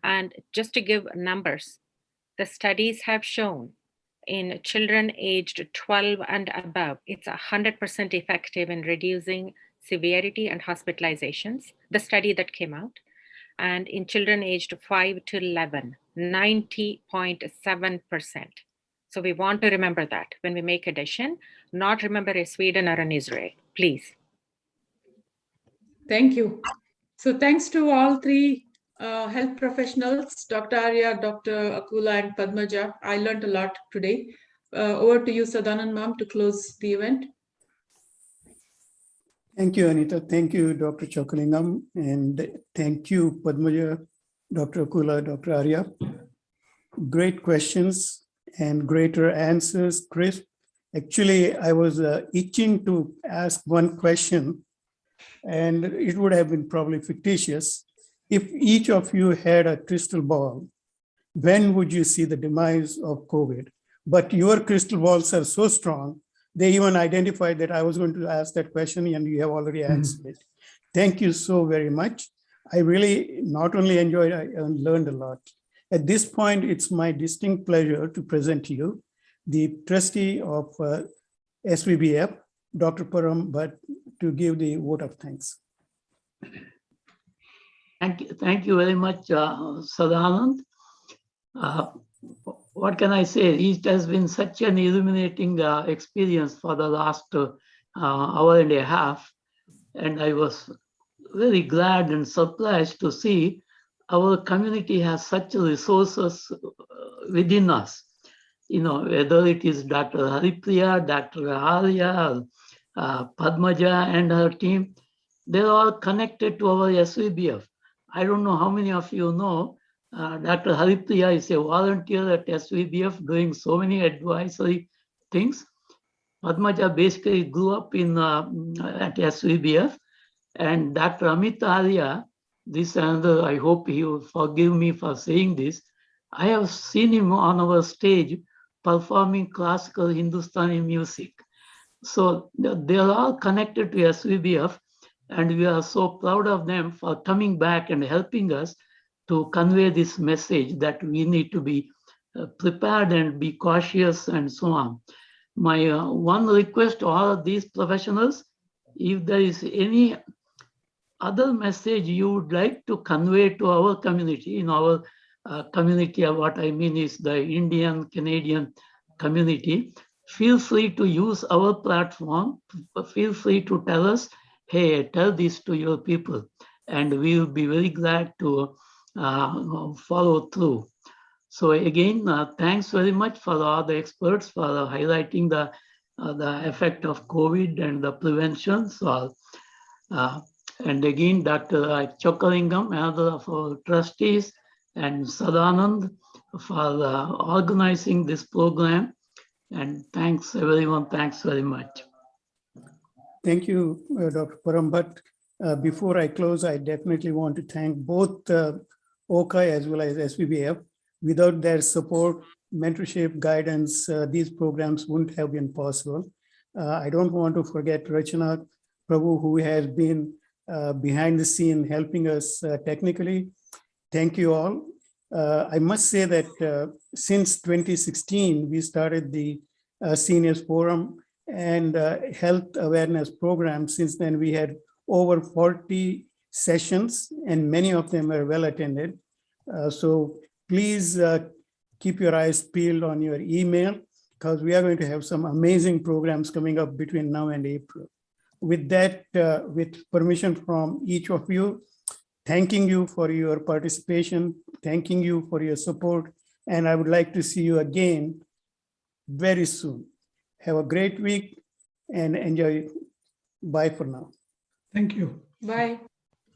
And just to give numbers, the studies have shown in children aged 12 and above, it's 100% effective in reducing severity and hospitalizations, the study that came out. And in children aged 5 to 11, 90.7%. So we want to remember that when we make a decision, not remember a Sweden or an Israel, please. Thank you. So thanks to all 3 health professionals, Dr. Arya, Dr. Akula, and Padmaja. I learned a lot today. Over to you, Sadanand ma'am, to close the event. Thank you, Anita. Thank you, Dr. Chokalingam. And thank you, Padmaja, Dr. Akula, Dr. Arya. Great questions and greater answers, Chris. Actually, I was itching to ask one question, and it would have been probably fictitious. If each of you had a crystal ball, when would you see the demise of COVID? But your crystal balls are so strong, they even identified that I was going to ask that question, and you have already answered it. Thank you so very much. I really not only enjoyed, I learned a lot. At this point, it's my distinct pleasure to present to you the trustee of SVBF, Dr. Param, but to give the vote of thanks. Thank you very much, Sadanand. What can I say? It has been such an illuminating experience for the last hour and a half. And I was very glad and surprised to see our community has such resources within us. You know, whether it is Dr. Haripriya, Dr. Arya, Padmaja and her team, they're all connected to our SVBF. I don't know how many of you know, Dr. Haripriya is a volunteer at SVBF doing so many advisory things. Padmaja basically grew up at SVBF, and Dr. Amit Arya, this another, I hope he will forgive me for saying this. I have seen him on our stage performing classical Hindustani music. So they are all connected to SVBF, and we are so proud of them for coming back and helping us to convey this message that we need to be prepared and be cautious and so on. My one request to all of these professionals, if there is any other message you would like to convey to our community, in our community, what I mean is the Indian, Canadian community, feel free to use our platform. Feel free to tell us, hey, tell this to your people, and we will be very glad to follow through. So again, thanks very much for all the experts for highlighting the effect of COVID and the prevention. So, and again, Dr. Chokalingam, another of our trustees, and Sadanand for organizing this program. And thanks everyone, thanks very much. Thank you, Dr. Parambat. Before I close, I definitely want to thank both OCA as well as SVBF. Without their support, mentorship, guidance, these programs wouldn't have been possible. I don't want to forget Rachana Prabhu, who has been behind the scene helping us technically. Thank you all. I must say that since 2016, we started the Seniors Forum and health awareness program. Since then, we had over 40 sessions, and many of them are well attended. So please keep your eyes peeled on your email, because we are going to have some amazing programs coming up between now and April. With that, with permission from each of you, thanking you for your participation, thanking you for your support, and I would like to see you again very soon. Have a great week and enjoy. Bye for now. Thank you. Bye.